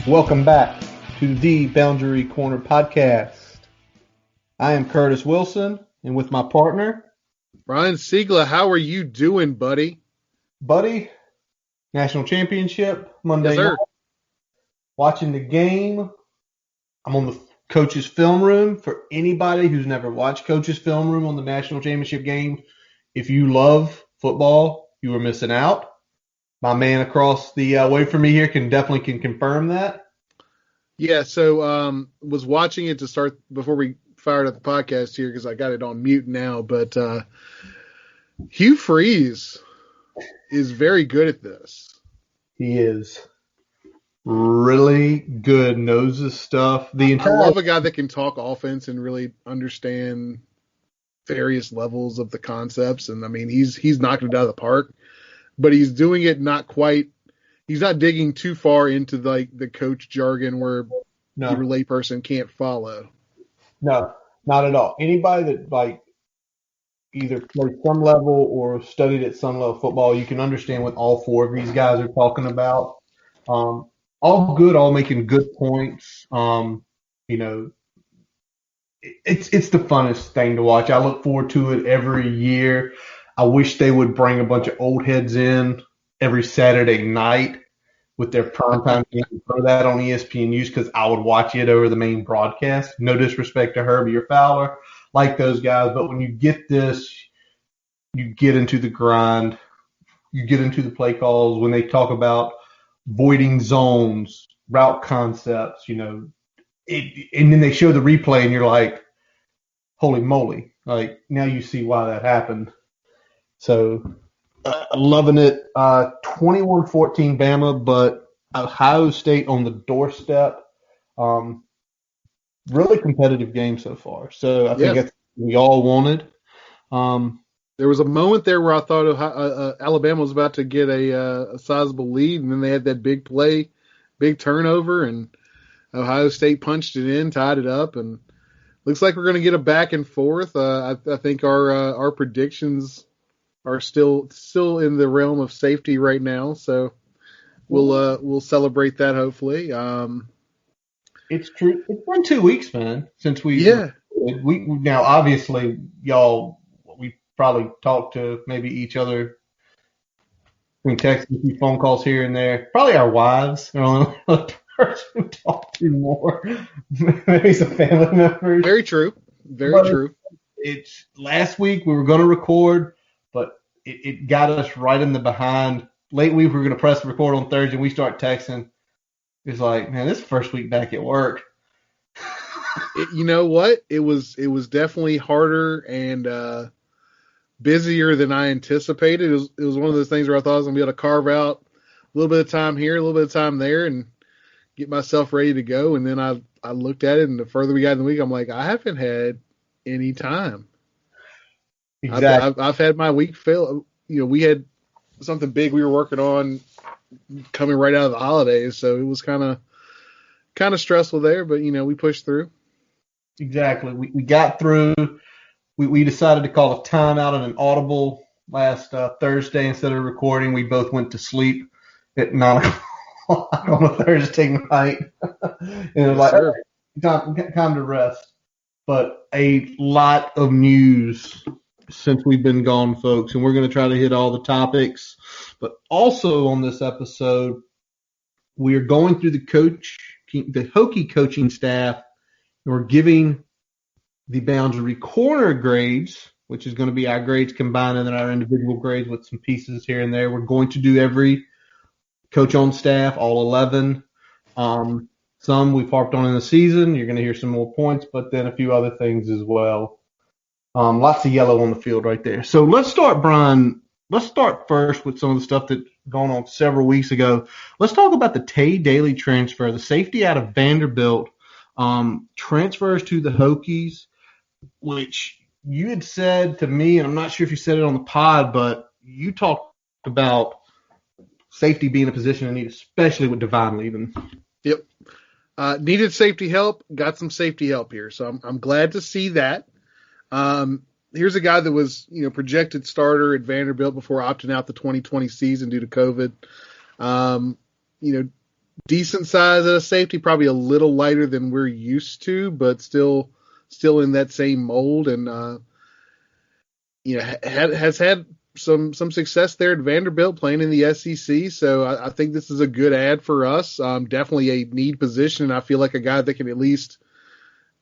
Welcome back to the Boundary Corner podcast. I am Curtis Wilson, and with my partner, Ryan Siegler, how are you doing, buddy? Buddy, national championship, Monday Yes, sir. night, watching the game. I'm on the coach's film room. For anybody who's never watched coach's film room on the national championship game, if you love football, you are missing out. My man across the way from me here can confirm that. Yeah, so was watching it to start before we fired up the podcast here because I got it on mute now. But Hugh Freeze is very good at this. He is really good, knows his stuff. I love a guy that can talk offense and really understand various levels of the concepts. And I mean, he's knocking it out of the park, but he's doing it not quite. He's not digging too far into the coach jargon where the layperson can't follow. No, not at all. Anybody that either played some level or studied at some level of football, you can understand what all four of these guys are talking about. All good, all making good points. It's the funnest thing to watch. I look forward to it every year. I wish they would bring a bunch of old heads in every Saturday night with their primetime game and throw that on ESPN News because I would watch it over the main broadcast. No disrespect to Herbie or Fowler, like those guys, but when you get this, you get into the grind, you get into the play calls when they talk about voiding zones, route concepts, and then they show the replay and you're like, holy moly, like now you see why that happened. So loving it. 21-14 Bama, but Ohio State on the doorstep. Really competitive game so far. So I think that's what we all wanted. There was a moment there where I thought Alabama was about to get a sizable lead, and then they had that big play, big turnover, and Ohio State punched it in, tied it up, and looks like we're going to get a back and forth. I think our predictions are still in the realm of safety right now, so we'll celebrate that hopefully. It's true. It's been 2 weeks, man, since we now obviously y'all we probably talked to maybe each other. We text a few phone calls here and there. Probably our wives are only the person we talk to more. Maybe some family members. Very true. Very true. It's last week we were going to record, but it got us right in the behind. Late week we were going to press record on Thursday. We start texting. It's like, man, this is the first week back at work. You know what? It was definitely harder and busier than I anticipated. It was one of those things where I thought I was going to be able to carve out a little bit of time here, a little bit of time there, and get myself ready to go. And then I looked at it, and the further we got in the week, I'm like, I haven't had any time. Exactly. I've had my week fail. We had something big we were working on coming right out of the holidays, so it was kind of stressful there, but we pushed through. Exactly. We got through. We decided to call a timeout and an audible last Thursday instead of recording. We both went to sleep at 9 o'clock on a Thursday night. And it was like, time to rest. But a lot of news since we've been gone, folks, and we're going to try to hit all the topics. But also on this episode, we are going through the Hokie coaching staff, and we're giving the Boundary Corner grades, which is going to be our grades combined and then our individual grades with some pieces here and there. We're going to do every coach on staff, all 11. Some we've harped on in the season. You're going to hear some more points, but then a few other things as well. Lots of yellow on the field right there. So let's start, Brian. Let's start first with some of the stuff that's gone on several weeks ago. Let's talk about the Tay Daly transfer, the safety out of Vanderbilt, transfers to the Hokies, which you had said to me, and I'm not sure if you said it on the pod, but you talked about safety being a position in need, especially with Devine leaving. Yep. Needed safety help, got some safety help here. So I'm glad to see that. Here's a guy that was, projected starter at Vanderbilt before opting out the 2020 season due to COVID. decent size at a safety, probably a little lighter than we're used to, but still in that same mold, and has had some success there at Vanderbilt playing in the SEC. So I think this is a good ad for us. Definitely a need position, and I feel like a guy that can at least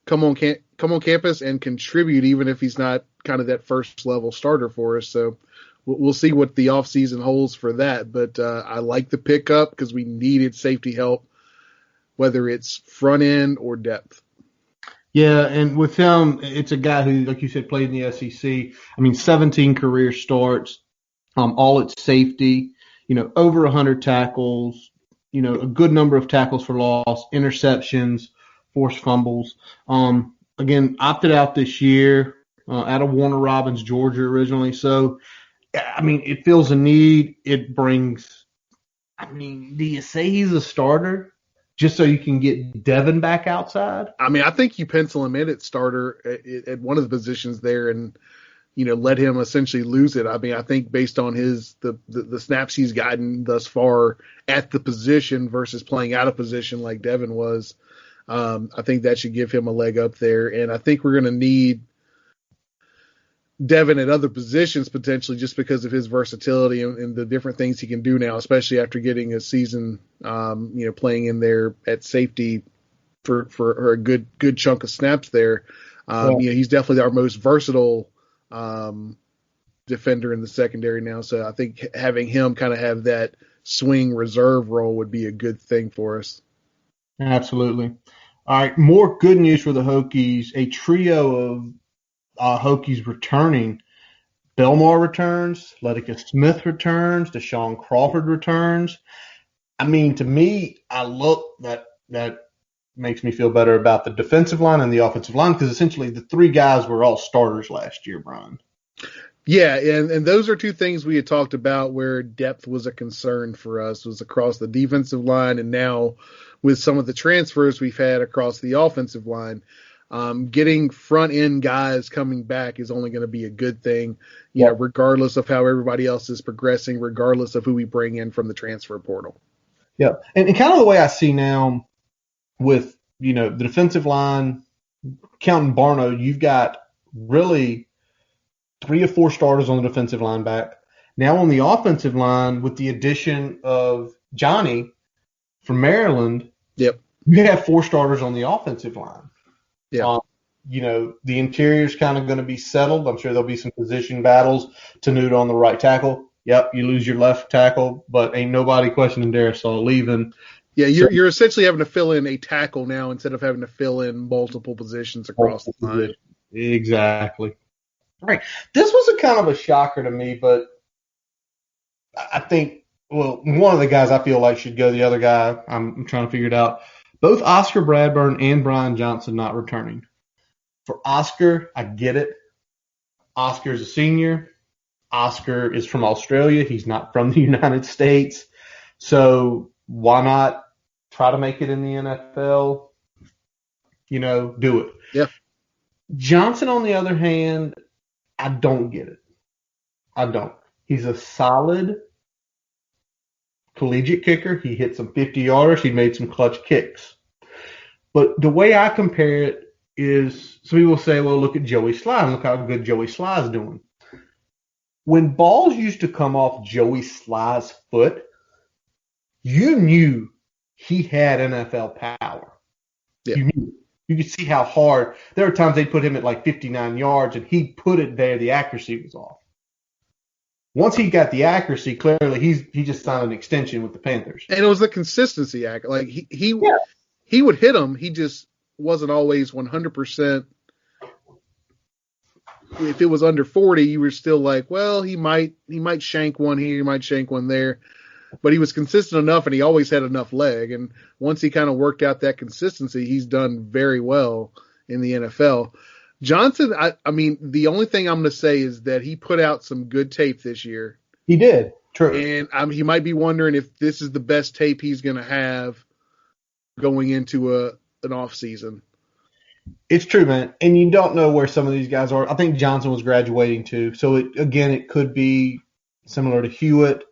come on campus and contribute, even if he's not kind of that first level starter for us. So we'll see what the offseason holds for that. But I like the pickup because we needed safety help, whether it's front end or depth. Yeah, and with him, it's a guy who, like you said, played in the SEC. I mean, 17 career starts, all at safety, over 100 tackles, a good number of tackles for loss, interceptions, forced fumbles. Again, opted out this year out of Warner Robins, Georgia originally. So, I mean, it fills a need. It brings – I mean, do you say he's a starter just so you can get Devin back outside? I mean, I think you pencil him in at starter at one of the positions there and, let him essentially lose it. I mean, I think based on the snaps he's gotten thus far at the position versus playing out of position like Devin was, I think that should give him a leg up there. And I think we're going to need Devin at other positions potentially just because of his versatility and the different things he can do now, especially after getting a season, playing in there at safety for a good chunk of snaps there. He's definitely our most versatile defender in the secondary now. So I think having him kind of have that swing reserve role would be a good thing for us. Absolutely. All right, more good news for the Hokies. A trio of Hokies returning. Belmar returns. Letica Smith returns. Deshaun Crawford returns. I mean, to me, that makes me feel better about the defensive line and the offensive line because essentially the three guys were all starters last year, Brian. Yeah, and those are two things we had talked about where depth was a concern for us, was across the defensive line and now with some of the transfers we've had across the offensive line. Getting front end guys coming back is only going to be a good thing, regardless of how everybody else is progressing, regardless of who we bring in from the transfer portal. Yeah. And kind of the way I see now with, the defensive line, counting Barno, you've got really 3 or 4 starters on the defensive line back. Now on the offensive line, with the addition of Johnny from Maryland, you have 4 starters on the offensive line. Yeah. The interior's kind of going to be settled. I'm sure there'll be some position battles. Tanuda on the right tackle. Yep, you lose your left tackle, but ain't nobody questioning Darisaw leaving. Yeah, you're essentially having to fill in a tackle now instead of having to fill in multiple positions across the line. Exactly. All right. This was a kind of a shocker to me, but I think, one of the guys I feel like should go. The other guy, I'm trying to figure it out. Both Oscar Bradburn and Brian Johnson not returning. For Oscar, I get it. Oscar is a senior. Oscar is from Australia. He's not from the United States. So why not try to make it in the NFL? Do it. Yeah. Johnson, on the other hand, I don't get it. I don't. He's a solid collegiate kicker. He hit some 50-yarders. He made some clutch kicks. But the way I compare it is, some people say, well, look at Joey Sly and look how good Joey Sly's doing. When balls used to come off Joey Sly's foot, you knew he had NFL power. Yeah. You knew. You could see how hard. There were times they'd put him at like 59 yards, and he'd put it there. The accuracy was off. Once he got the accuracy, clearly he just signed an extension with the Panthers. And it was the consistency act. Like he would hit him. He just wasn't always 100%. If it was under 40, you were still like, well, he might shank one here, he might shank one there. But he was consistent enough, and he always had enough leg. And once he kind of worked out that consistency, he's done very well in the NFL. Johnson, I mean, the only thing I'm going to say is that he put out some good tape this year. He did. True. And he might be wondering if this is the best tape he's going to have going into an off season. It's true, man. And you don't know where some of these guys are. I think Johnson was graduating too. So, it could be similar to Hewitt.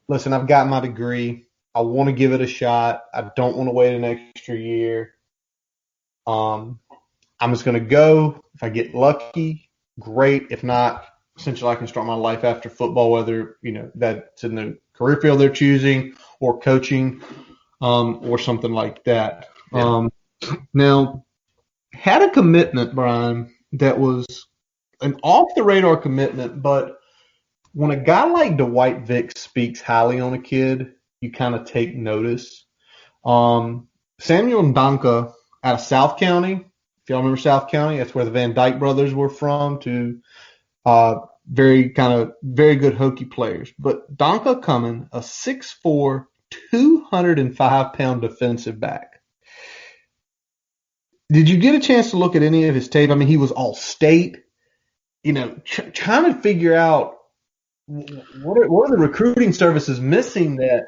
Listen, I've got my degree. I want to give it a shot. I don't want to wait an extra year. I'm just going to go. If I get lucky, great. If not, essentially I can start my life after football, whether, that's in the career field they're choosing or coaching, or something like that. Yeah. Now, had a commitment, Brian, that was an off-the-radar commitment, but when a guy like Dwight Vick speaks highly on a kid, you kind of take notice. Samuel Ndonka out of South County, if y'all remember South County, that's where the Van Dyke brothers were from, to very good hokey players. But Ndonka coming, a 6'4", 205-pound defensive back. Did you get a chance to look at any of his tape? I mean, he was all state, trying to figure out what are the recruiting services missing that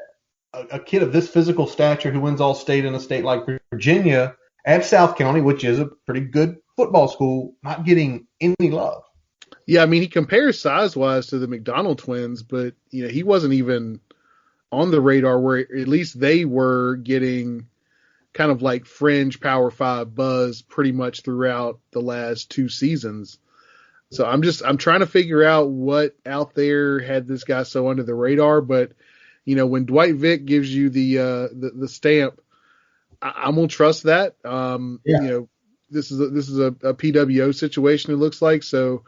a kid of this physical stature who wins all state in a state like Virginia at South County, which is a pretty good football school, not getting any love. Yeah, I mean, he compares size-wise to the McDonald twins, but, he wasn't even on the radar where at least they were getting kind of like fringe Power 5 buzz pretty much throughout the last 2 seasons. So I'm trying to figure out what out there had this guy so under the radar. But, when Dwight Vick gives you the stamp, I'm going to trust that. Yeah. This is a PWO situation, it looks like. So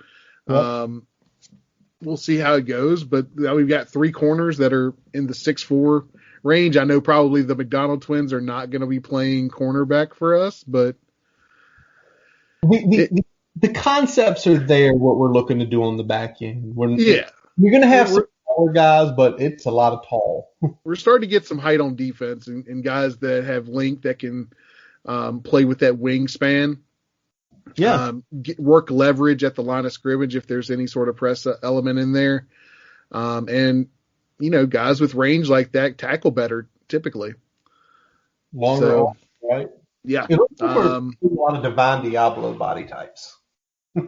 we'll see how it goes. But now we've got 3 corners that are in the 6'4" range. I know probably the McDonald twins are not going to be playing cornerback for us, but the concepts are there, what we're looking to do on the back end. You're going to have some taller guys, but it's a lot of tall. We're starting to get some height on defense and guys that have length that can play with that wingspan. Yeah. Work leverage at the line of scrimmage if there's any sort of press element in there. And guys with range like that tackle better typically. Longer, right? Yeah. It looks like a lot of Divine Diablo body types. I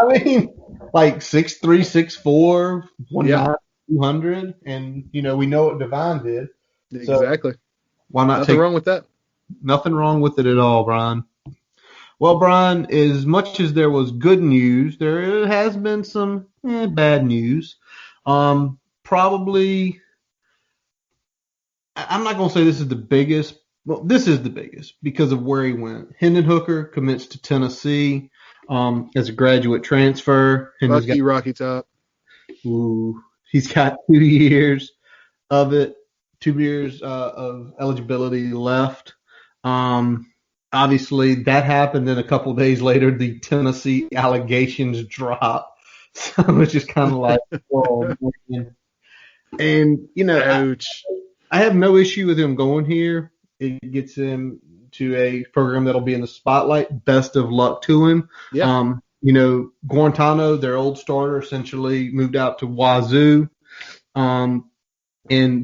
mean, like 6'3", 6'4", 190, 200, and we know what Divine did. Exactly. So why not? Nothing wrong with that. Nothing wrong with it at all, Brian. Well, Brian, as much as there was good news, there has been some bad news. Probably, I'm not going to say this is the biggest. Well, this is the biggest because of where he went. Hendon Hooker commits to Tennessee as a graduate transfer. Rocky Top. Ooh, he's got 2 years of it, 2 years of eligibility left. Obviously, that happened. Then a couple of days later, the Tennessee allegations dropped. So it's just kind of like, whoa, man. And, ouch. I have no issue with him going here. It gets him to a program that'll be in the spotlight. Best of luck to him. Yeah. Guarantano, their old starter, essentially moved out to Wazoo. And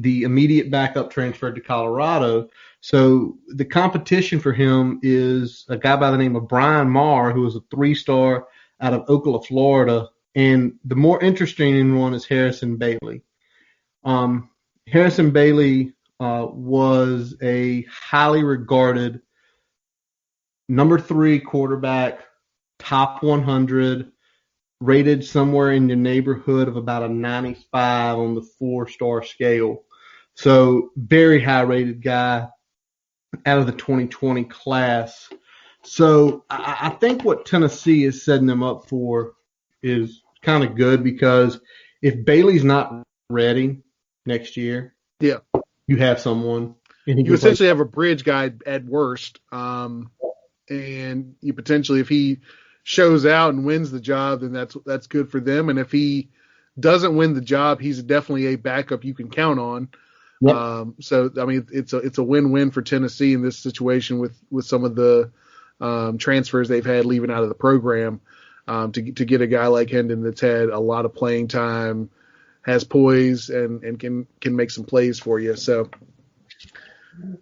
the immediate backup transferred to Colorado. So the competition for him is a guy by the name of Brian Marr, who is a 3-star out of Ocala, Florida. And the more interesting one is Harrison Bailey. Harrison Bailey was a highly regarded number 3 quarterback, top 100, rated somewhere in the neighborhood of about a 95 on the 4-star scale. So very high rated guy out of the 2020 class. So I think what Tennessee is setting them up for is kind of good because if Bailey's not ready next year, you have someone. And you essentially have a bridge guy at worst. And you potentially, if he shows out and wins the job, then that's good for them. And if he doesn't win the job, he's definitely a backup you can count on. Yep. So I mean, it's a win-win for Tennessee in this situation with some of the transfers they've had leaving out of the program. To get a guy like Hendon that's had a lot of playing time, has poise, and can make some plays for you. So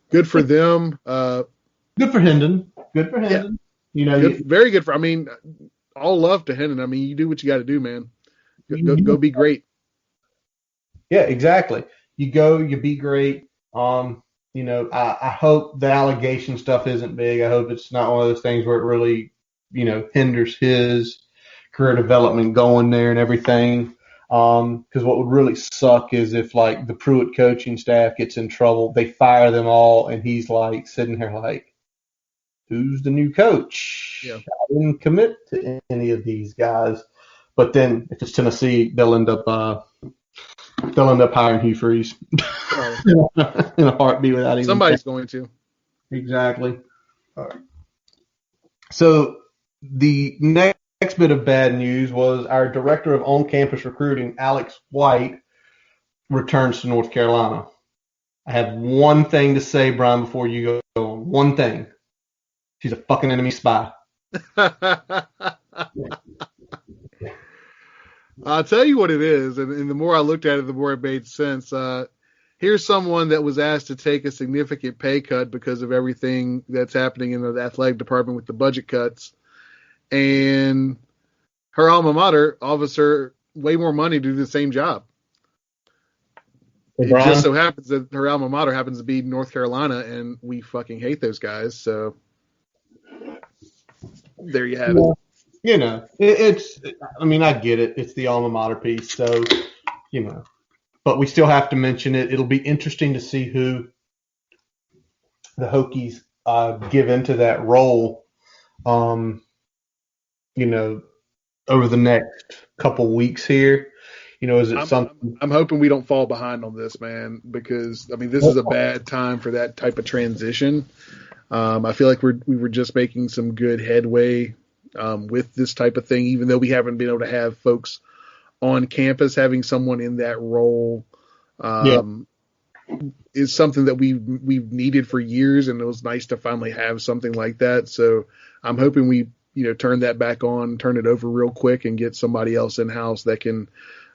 good for them. Good for Hendon. Good for Hendon. Yeah. Very good for. I mean, all love to Hendon. I mean, you do what you got to do, man. Go be great. Yeah, exactly. you go, you be great. I hope the allegation stuff isn't big. I hope it's not one of those things where it really, hinders his career development going there and everything. Because what would really suck is if like the Pruitt coaching staff gets in trouble, they fire them all, and he's like sitting here like, who's the new coach? Yeah. I didn't commit to any of these guys. But then if it's Tennessee, they'll end up hiring Hugh Freeze in a heartbeat without even. Somebody's going to. Exactly. All right. So the next bit of bad news was our director of on-campus recruiting, Alex White, returns to North Carolina. I have one thing to say, Brian, before you go on. One thing. She's a fucking enemy spy. I'll tell you what it is, and the more I looked at it, the more it made sense. Here's someone that was asked to take a significant pay cut because of everything that's happening in the athletic department with the budget cuts, and her alma mater offers her way more money to do the same job. It just so happens that her alma mater happens to be North Carolina, and we fucking hate those guys, so there you have it. I get it. It's the alma mater piece. So, but we still have to mention it. It'll be interesting to see who the Hokies give into that role, over the next couple weeks here. Is it something? I'm hoping we don't fall behind on this, man, because, this is a bad time for that type of transition. I feel like we were just making some good headway with this type of thing, even though we haven't been able to have folks on campus. Having someone in that role is something that we've needed for years, and it was nice to finally have something like that. So I'm hoping we turn that back on, turn it over real quick, and get somebody else in house that can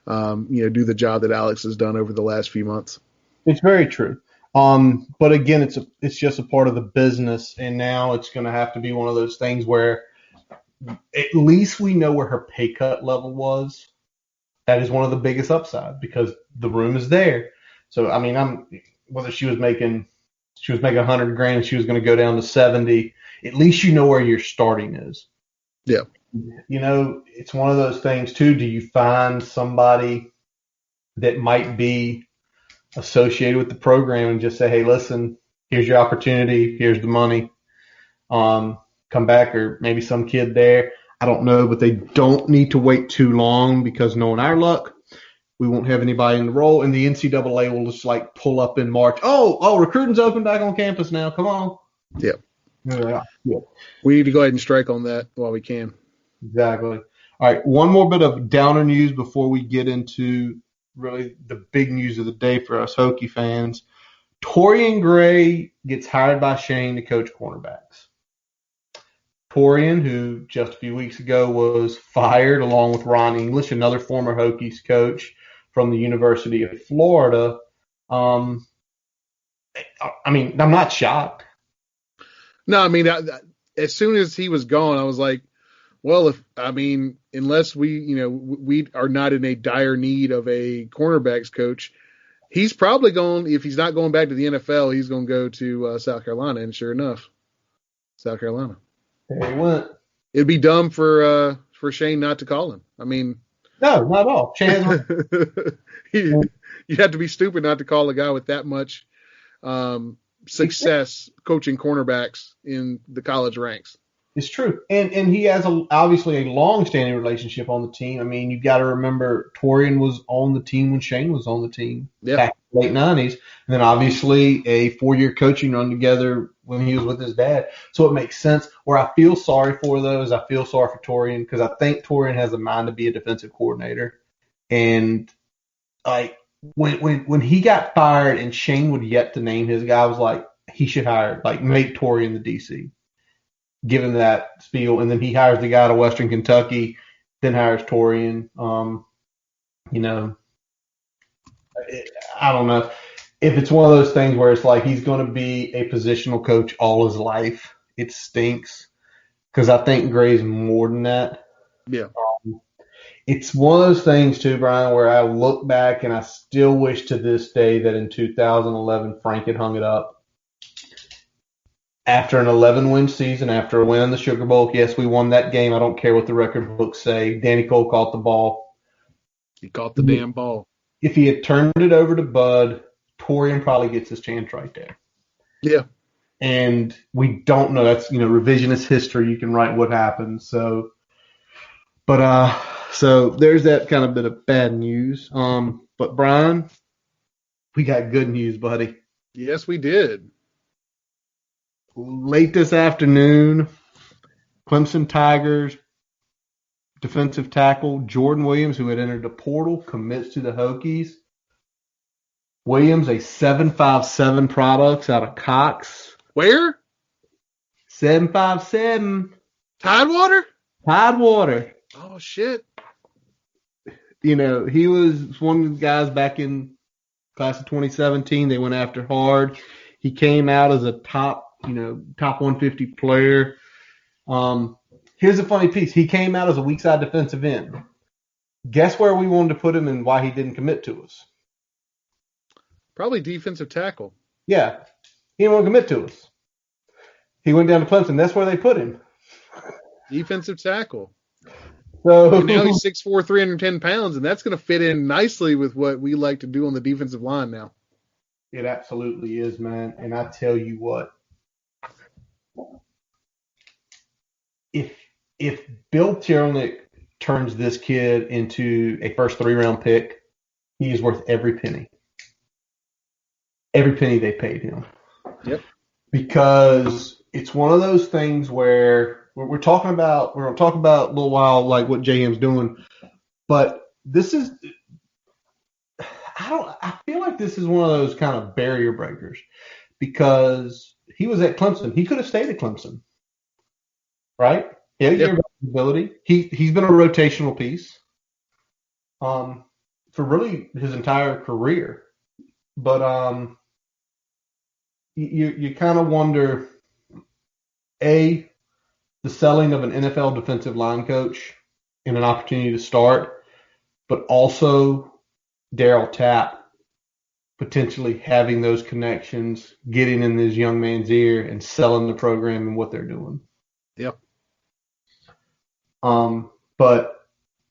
do the job that Alex has done over the last few months. It's very true. But again, it's just a part of the business, and now it's going to have to be one of those things where at least we know where her pay cut level was. That is one of the biggest upsides because the room is there. So whether she was making $100,000 and she was going to go down to 70, at least you know where your starting is. Yeah. It's one of those things too. Do you find somebody that might be associated with the program and just say, hey, listen, here's your opportunity. Here's the money. Come back, or maybe some kid there. I don't know, but they don't need to wait too long because knowing our luck, we won't have anybody in the role, and the NCAA will just like pull up in March. Oh, recruiting's open back on campus now. Come on. Yeah. Yeah. We need to go ahead and strike on that while we can. Exactly. All right. One more bit of downer news before we get into really the big news of the day for us Hokie fans. Torian Gray gets hired by Shane to coach cornerbacks. Torian, who just a few weeks ago was fired along with Ron English, another former Hokies coach from the University of Florida. I'm not shocked. No, as soon as he was gone, I was like, well, unless we are not in a dire need of a cornerbacks coach, he's probably going, if he's not going back to the NFL, he's going to go to South Carolina. And sure enough, South Carolina. There he went. It'd be dumb for Shane not to call him. No, not at all. You'd have to be stupid not to call a guy with that much success coaching cornerbacks in the college ranks. It's true. And he has obviously a long-standing relationship on the team. You've got to remember Torian was on the team when Shane was on the team back in the late 90s. And then obviously a 4-year coaching run together when he was with his dad. So it makes sense. Where I feel sorry for, though, is I feel sorry for Torian because I think Torian has a mind to be a defensive coordinator. And like when he got fired and Shane would yet to name his guy, I was like, he should make Torian the DC. Give him that spiel, and then he hires the guy out of Western Kentucky, then hires Torian. I don't know if it's one of those things where it's like he's going to be a positional coach all his life. It stinks because I think Gray's more than that. Yeah. It's one of those things too, Brian, where I look back and I still wish to this day that in 2011 Frank had hung it up. After an 11-win season, after a win in the Sugar Bowl, yes, we won that game. I don't care what the record books say. Danny Cole caught the ball. He caught the damn ball. If he had turned it over to Bud, Torian probably gets his chance right there. Yeah. And we don't know. That's, revisionist history. You can write what happened. So there's that kind of bit of bad news. But Brian, we got good news, buddy. Yes, we did. Late this afternoon, Clemson Tigers defensive tackle Jordan Williams, who had entered the portal, commits to the Hokies. Williams, a 7.57 products out of Cox. Where? 7.57. Tidewater? Tidewater. Oh, shit. He was one of the guys back in class of 2017. They went after hard. He came out as a top 150 player. Here's a funny piece. He came out as a weak side defensive end. Guess where we wanted to put him and why he didn't commit to us? Probably defensive tackle. Yeah. He didn't want to commit to us. He went down to Clemson. That's where they put him. Defensive tackle. So and now he's 6'4", 310 pounds, and that's going to fit in nicely with what we like to do on the defensive line now. It absolutely is, man. And I tell you what, if Bill Tiernick turns this kid into a first 3-round pick, he is worth every penny. Every penny they paid him. Yep. Because it's one of those things where we're going to talk about a little while like what JM's doing, but this is I feel like this is one of those kind of barrier breakers because he was at Clemson. He could have stayed at Clemson. Right? Yeah, your ability. He's been a rotational piece for really his entire career. But you kind of wonder, A, the selling of an NFL defensive line coach and an opportunity to start, but also Darryl Tapp potentially having those connections, getting in this young man's ear and selling the program and what they're doing. Yep. But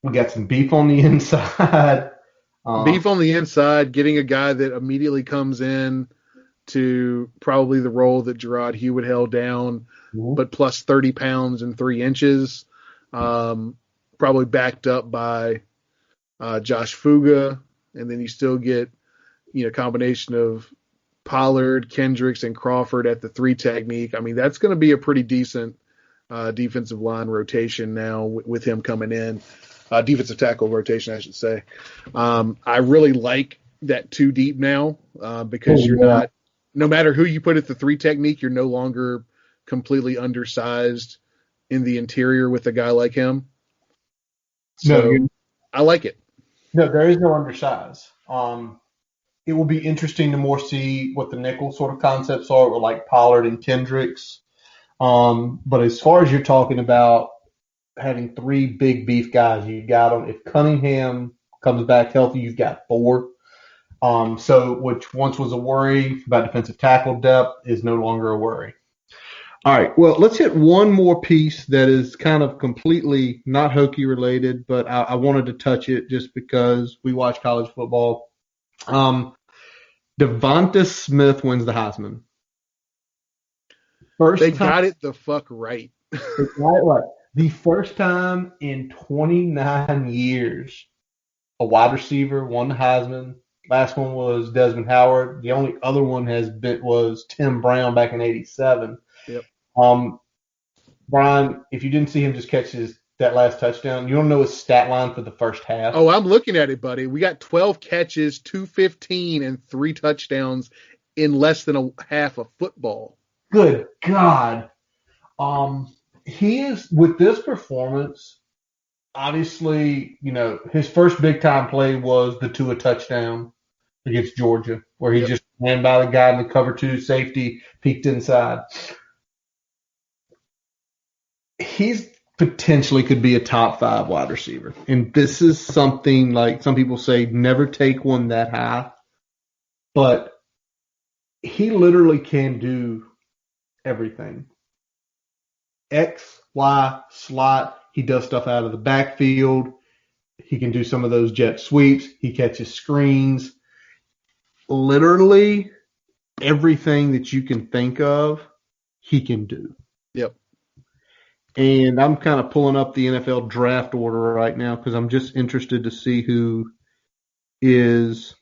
we got some beef on the inside. Beef on the inside, getting a guy that immediately comes in to probably the role that Gerard Hewitt held down, but plus 30 pounds and 3 inches, probably backed up by Josh Fuga. And then you still get, a combination of Pollard, Kendricks, and Crawford at the 3 technique. I mean, that's going to be a pretty decent defensive line rotation now with him coming in. Defensive tackle rotation, I should say. I really like that 2 deep now because you're not, no matter who you put at the 3 technique, you're no longer completely undersized in the interior with a guy like him. So I like it. No, there is no undersize. It will be interesting to more see what the nickel sort of concepts are with like Pollard and Kendricks. But as far as you're talking about having 3 big beef guys, you got them. If Cunningham comes back healthy, you've got 4. So which once was a worry about defensive tackle depth is no longer a worry. All right, well, let's hit one more piece that is kind of completely not Hokie related, but I wanted to touch it just because we watch college football. Devonta Smith wins the Heisman. They got it the fuck right. Right. The first time in 29 years a wide receiver won the Heisman. Last one was Desmond Howard. The only other one was Tim Brown back in '87. Yep. Brian, if you didn't see him just catch that last touchdown, you don't know his stat line for the first half. Oh, I'm looking at it, buddy. We got 12 catches, 215, and 3 touchdowns in less than a half of football. Good God. He is, with this performance, obviously, his first big-time play was the Tua touchdown against Georgia, where he just ran by the guy in the cover 2 safety, peeked inside. He's potentially could be a top 5 wide receiver. And this is something like some people say never take one that high, but he literally can do everything. X, Y, slot. He does stuff out of the backfield. He can do some of those jet sweeps. He catches screens. Literally everything that you can think of, he can do. Yep. And I'm kind of pulling up the NFL draft order right now because I'm just interested to see who is.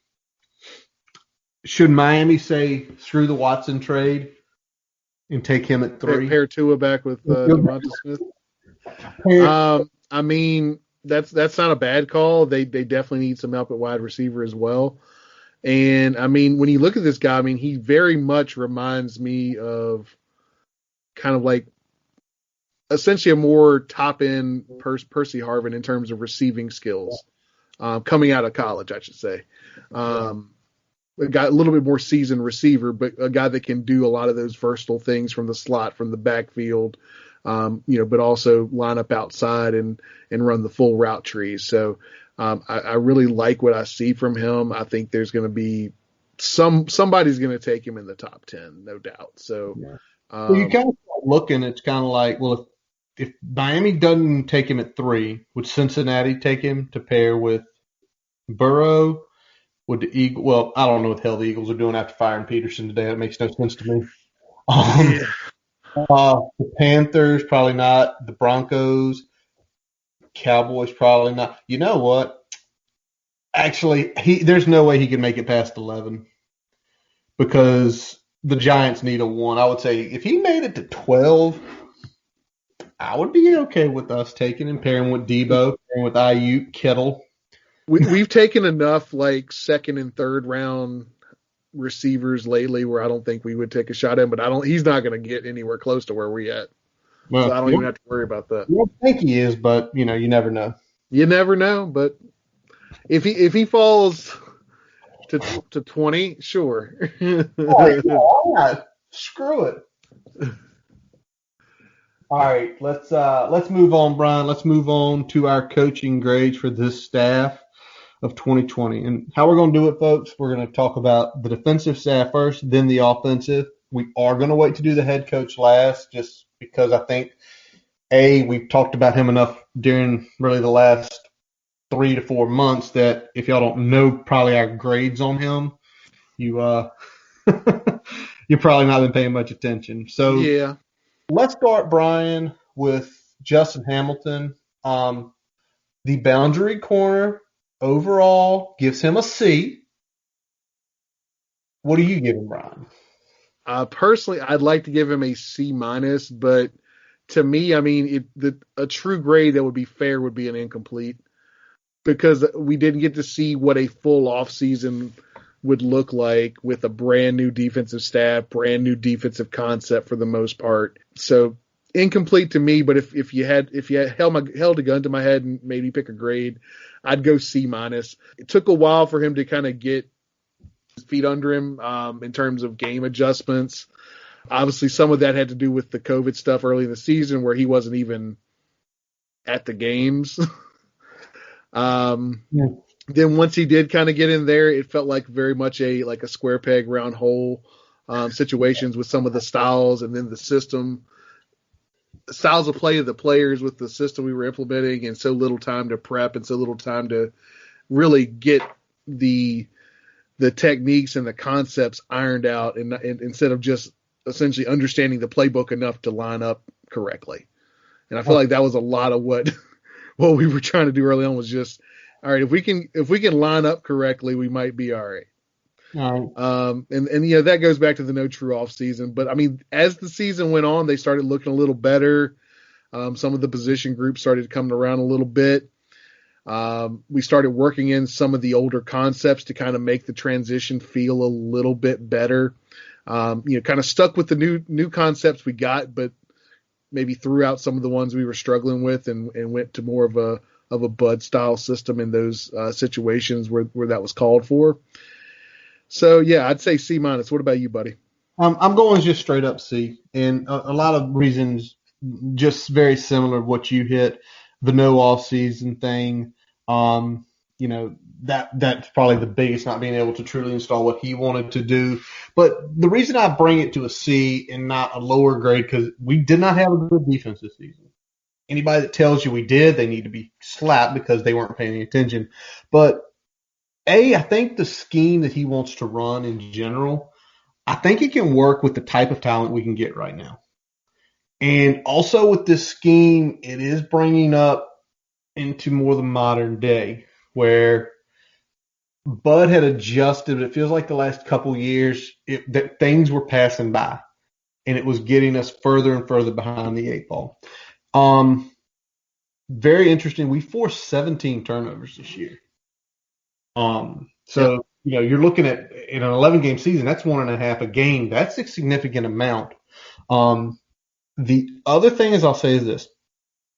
Should Miami say screw the Watson trade and take him at 3? Pair Tua back with Devonta Smith. I mean, that's not a bad call. They definitely need some help at wide receiver as well. And I mean, when you look at this guy, I mean, he very much reminds me of kind of like essentially a more top end Percy Harvin in terms of receiving skills, coming out of college, I should say. A guy a little bit more seasoned receiver, but a guy that can do a lot of those versatile things from the slot, from the backfield, but also line up outside and run the full route trees. So I really like what I see from him. I think there's going to be somebody's going to take him in the top 10, no doubt. So, well, you kind of start looking. It's kind of like, well, if Miami doesn't take him at 3, would Cincinnati take him to pair with Burrow? Would the Eagles? Well, I don't know what the hell the Eagles are doing after firing Peterson today. That makes no sense to me. The Panthers, probably not. The Broncos, Cowboys, probably not. You know what? Actually, there's no way he can make it past 11 because the Giants need a 1. I would say if he made it to 12, I would be okay with us taking him, pairing with Debo, pairing with Ayuk, Kittle. We've taken enough like second and third round receivers lately where I don't think we would take a shot at him, but he's not going to get anywhere close to where we're at. Well, so I don't even have to worry about that. I don't think he is, but you never know. You never know, but if he falls to 20, sure. All right. Screw it. All right, let's move on, Brian. Let's move on to our coaching grades for this staff of 2020. And how we're going to do it, folks, we're going to talk about the defensive staff first, then the offensive. We are going to wait to do the head coach last just because I think, we've talked about him enough during really the last 3 to 4 months that if y'all don't know probably our grades on him, you you're probably not been paying much attention. So yeah. Let's start, Brian, with Justin Hamilton. The boundary corner overall gives him a C. What do you give him, Brian? Personally, I'd like to give him a C-, but to me, I mean, a true grade that would be fair would be an incomplete because we didn't get to see what a full offseason would look like with a brand new defensive staff, brand new defensive concept for the most part. So incomplete to me, but if you held a gun to my head and maybe pick a grade, I'd go C-. It took a while for him to kind of get his feet under him in terms of game adjustments. Obviously, some of that had to do with the COVID stuff early in the season where he wasn't even at the games. Then once he did kind of get in there, it felt like very much a square peg, round hole situations with some of the styles and then the styles of play of the players with the system we were implementing and so little time to prep and so little time to really get the techniques and the concepts ironed out and instead of just essentially understanding the playbook enough to line up correctly. And I feel like that was a lot of what we were trying to do early on was just, all right, if we can line up correctly, we might be all right. All right. And that goes back to the no true off season. But I mean, as the season went on, they started looking a little better. Some of the position groups started coming around a little bit. We started working in some of the older concepts to kind of make the transition feel a little bit better. Kind of stuck with the new concepts we got, but maybe threw out some of the ones we were struggling with and went to more of a Bud style system in those situations where that was called for. So yeah, I'd say C-. What about you, buddy? I'm going just straight up C, and a lot of reasons just very similar to what you hit, the no off season thing. You know, that's probably the biggest, not being able to truly install what he wanted to do. But the reason I bring it to a C and not a lower grade, because we did not have a good defense this season. Anybody that tells you we did, they need to be slapped because they weren't paying any attention. But I think the scheme that he wants to run in general, I think it can work with the type of talent we can get right now. And also with this scheme, it is bringing up into more the modern day where Bud had adjusted. It feels like the last couple years that things were passing by, and it was getting us further and further behind the eight ball. Very interesting. We forced 17 turnovers this year. So you know, you're looking at in an 11-game season, that's 1.5 a game. That's a significant amount. The other thing is I'll say is this.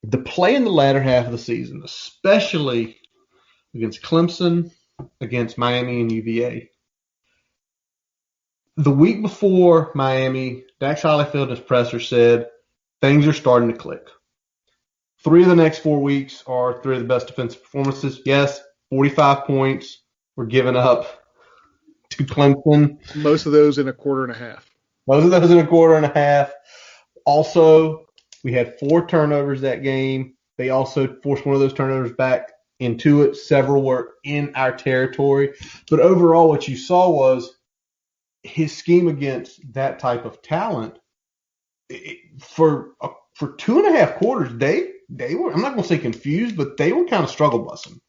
The play in the latter half of the season, especially against Clemson, against Miami and UVA. The week before Miami, Dax Hollifield in his presser said, things are starting to click. 3 of the next 4 weeks are 3 of the best defensive performances. Yes, 45 points were given up to Clemson. Most of those in a quarter and a half. Most of those in a quarter and a half. Also, we had 4 turnovers that game. They also forced one of those turnovers back into it. Several were in our territory. But overall, what you saw was his scheme against that type of talent. For 2.5 quarters, they were, I'm not going to say confused, but they were kind of struggle busing.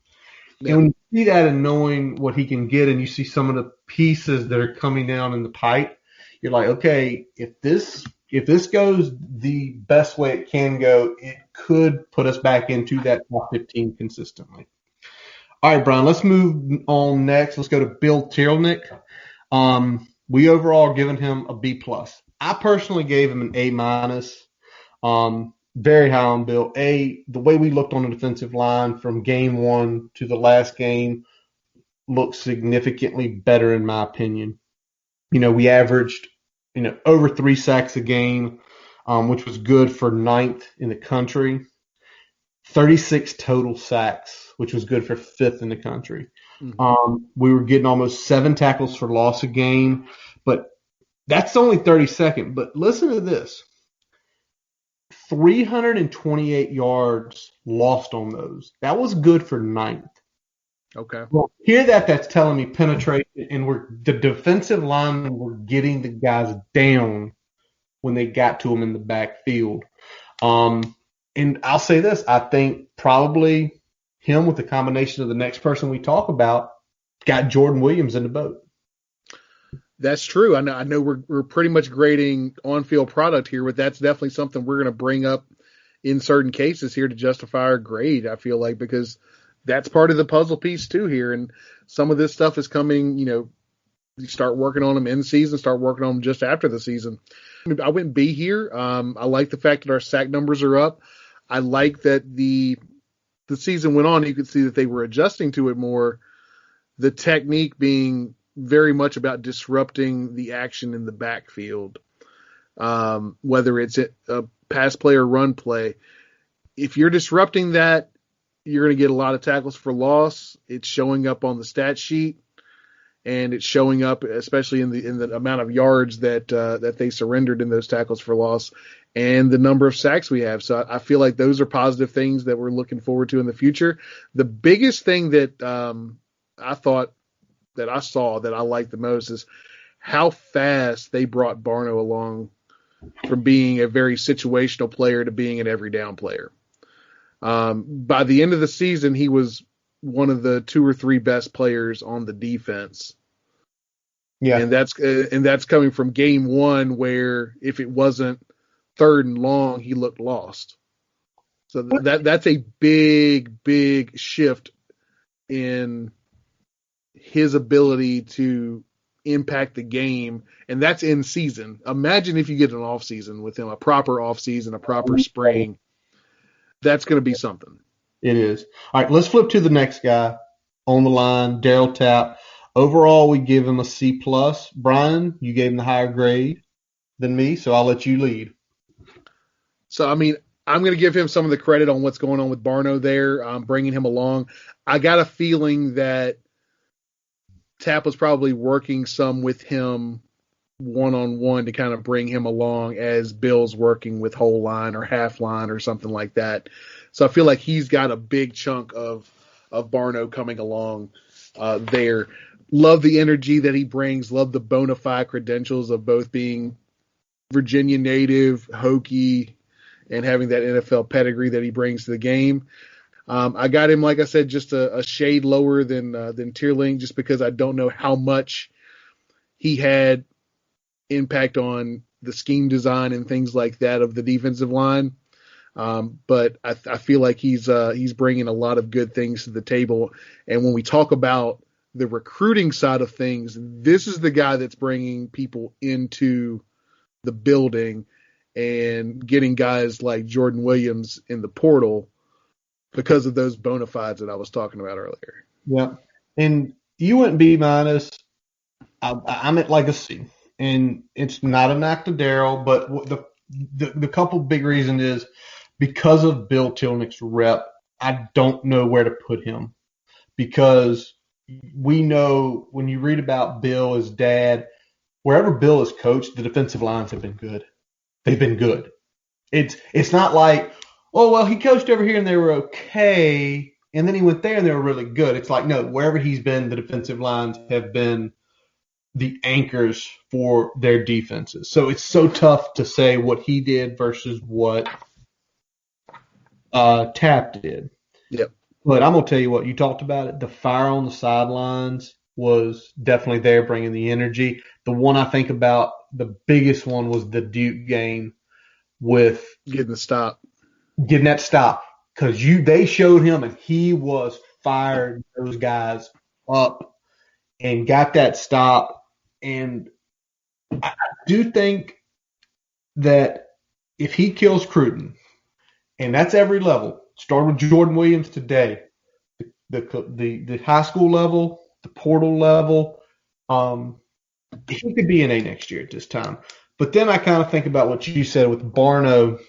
Yeah. And when you see that and knowing what he can get, and you see some of the pieces that are coming down in the pipe, you're like, okay, if this goes the best way it can go, it could put us back into that top 15 consistently. All right, Brian, let's move on next. Let's go to Bill Tierlnick. We overall are giving him a B+. I personally gave him an A-. Very high on Bill. The way we looked on the defensive line from game 1 to the last game looked significantly better in my opinion. You know, we averaged, over 3 sacks a game, which was good for 9th in the country. 36 total sacks, which was good for 5th in the country. Mm-hmm. We were getting almost 7 tackles for loss a game, but that's only 32nd. But listen to this. 328 yards lost on those. That was good for 9th. Okay. Well, that's telling me penetration, and the defensive linemen were getting the guys down when they got to them in the backfield. And I'll say this, I think probably him with the combination of the next person we talk about got Jordan Williams in the boat. That's true. I know we're pretty much grading on-field product here, but that's definitely something we're going to bring up in certain cases here to justify our grade, I feel like, because that's part of the puzzle piece too here. And some of this stuff is coming, you start working on them in season, start working on them just after the season. I went B here. I like the fact that our sack numbers are up. I like that the season went on. You could see that they were adjusting to it more. The technique being very much about disrupting the action in the backfield, whether it's a pass play or run play. If you're disrupting that, you're going to get a lot of tackles for loss. It's showing up on the stat sheet, and it's showing up especially in the amount of yards that they surrendered in those tackles for loss and the number of sacks we have. So I feel like those are positive things that we're looking forward to in the future. The biggest thing that I thought that I saw that I liked the most is how fast they brought Barno along from being a very situational player to being an every down player. By the end of the season, he was one of the 2 or 3 best players on the defense. Yeah. And that's coming from game 1 where if it wasn't 3rd and long, he looked lost. So that's a big shift in his ability to impact the game, and that's in season. Imagine if you get an off season with him, a proper off season, a proper spring. That's going to be something. It is. All right, let's flip to the next guy on the line, Daryl Tapp. Overall, we give him a C+. Brian, you gave him the higher grade than me, so I'll let you lead. So, I mean, I'm going to give him some of the credit on what's going on with Barno there, bringing him along. I got a feeling that Tap was probably working some with him one-on-one to kind of bring him along as Bill's working with whole line or half line or something like that. So I feel like he's got a big chunk of Barno coming along there. Love the energy that he brings. Love the bona fide credentials of both being Virginia native, Hokie, and having that NFL pedigree that he brings to the game. I got him, like I said, just a shade lower than Tierling, just because I don't know how much he had impact on the scheme design and things like that of the defensive line. But I feel like he's bringing a lot of good things to the table. And when we talk about the recruiting side of things, this is the guy that's bringing people into the building and getting guys like Jordan Williams in the portal because of those bona fides that I was talking about earlier. Yeah. And you went B minus. I'm at like a C. And it's not a knock to Daryl, but the couple big reasons is because of Bill Tilnick's rep, I don't know where to put him. Because we know when you read about Bill, his dad, wherever Bill has coached, the defensive lines have been good. They've been good. It's not like, oh, well, he coached over here and they were okay, and then he went there and they were really good. It's like, no, wherever he's been, the defensive lines have been the anchors for their defenses. So it's so tough to say what he did versus what Tap did. Yep. But I'm going to tell you what, you talked about it. The fire on the sidelines was definitely there, bringing the energy. The one I think about, the biggest one was the Duke game with getting that stop. Because they showed him and he was fired those guys up and got that stop. And I do think that if he kills Cruton, and that's every level, start with Jordan Williams today, the high school level, the portal level, he could be an A next year at this time. But then I kind of think about what you said with Barno,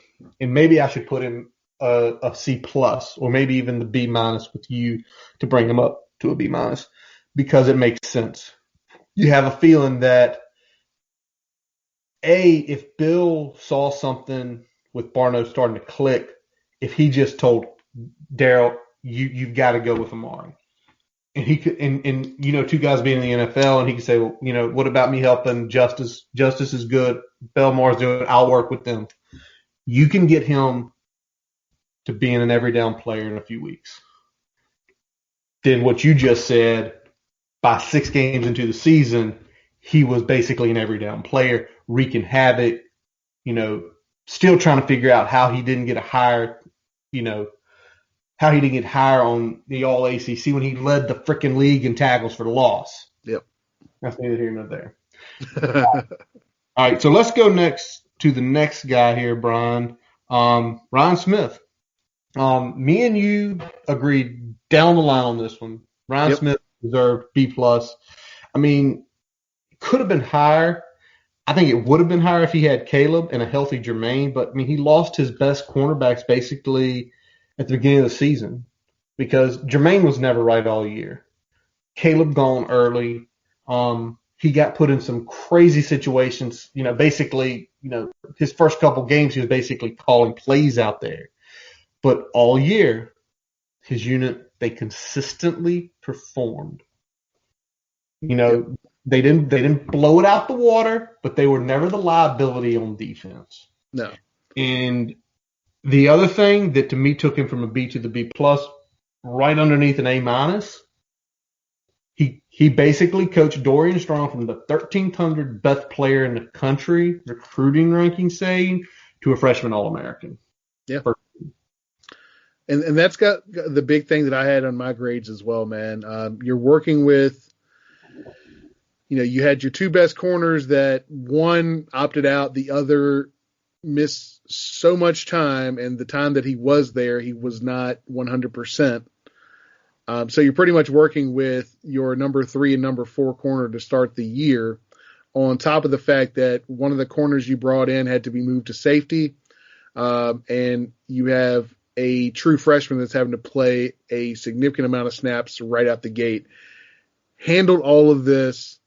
and maybe I should put him a C plus, or maybe even the B minus with you to bring him up to a B minus, because it makes sense. You have a feeling that if Bill saw something with Barno starting to click, if he just told Daryl, you've got to go with Amari. And he could, and two guys being in the NFL, and he could say, well, what about me helping Justice? Justice is good. Belmar's doing it. I'll work with them. You can get him to being an every down player in a few weeks. Then what you just said, by 6 games into the season, he was basically an every down player, wreaking havoc, still trying to figure out how he didn't get higher on the All ACC when he led the freaking league in tackles for the loss. Yep. That's neither here nor there. All right, so let's go next to the next guy here, Brian. Ryan Smith. Me and you agreed down the line on this one. Ryan Smith deserved B plus. I mean, could have been higher. I think it would have been higher if he had Caleb and a healthy Jermaine, but I mean, he lost his best cornerbacks basically at the beginning of the season because Jermaine was never right all year. Caleb gone early. He got put in some crazy situations. Basically, his first couple games, he was basically calling plays out there. But all year, his unit, they consistently performed. They didn't blow it out the water, but they were never the liability on defense. No. And the other thing that to me took him from a B to the B plus, right underneath an A minus, he basically coached Dorian Strong from the 1,300th best player in the country, recruiting ranking saying, to a freshman All-American. Yeah. And that's got the big thing that I had on my grades as well, man. You're working with, you had your 2 best corners that one opted out, the other missed so much time, and the time that he was there, he was not 100%. So you're pretty much working with your number 3 and number 4 corner to start the year, on top of the fact that one of the corners you brought in had to be moved to safety. and you have a true freshman that's having to play a significant amount of snaps right out the gate. Handled all of this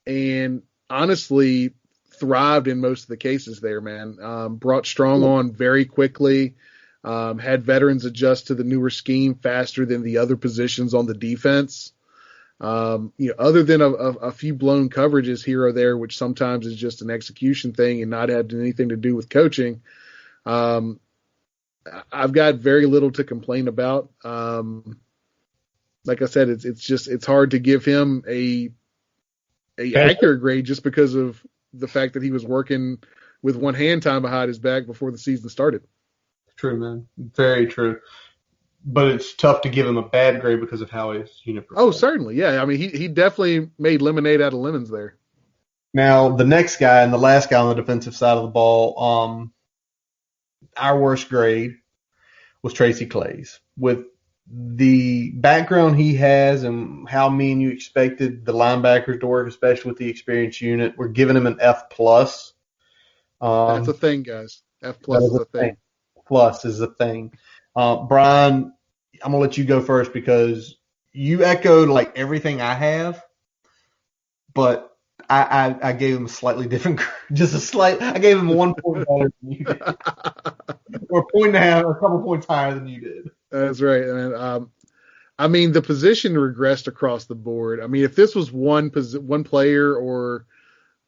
and honestly thrived in most of the cases there, man. Brought Strong on very quickly. Had veterans adjust to the newer scheme faster than the other positions on the defense. Other than a few blown coverages here or there, which sometimes is just an execution thing and not had anything to do with coaching, I've got very little to complain about. Like I said, it's hard to give him a accurate grade just because of the fact that he was working with one hand tied behind his back before the season started. True, man. Very true. But it's tough to give him a bad grade because of how his unit performed. Oh, certainly, yeah. I mean, he definitely made lemonade out of lemons there. Now, the next guy and the last guy on the defensive side of the ball, our worst grade was Tracy Clays. With the background he has and how me and you expected the linebackers to work, especially with the experienced unit, we're giving him an F+. That's a thing, guys. F+ is a thing. Plus is a thing. Brian, I'm going to let you go first because you echoed like everything I have, but I gave him a slightly different, I gave him 1 point better than you did. Or a point and a half, a couple points higher than you did. That's right. And, I mean, the position regressed across the board. I mean, if this was one player or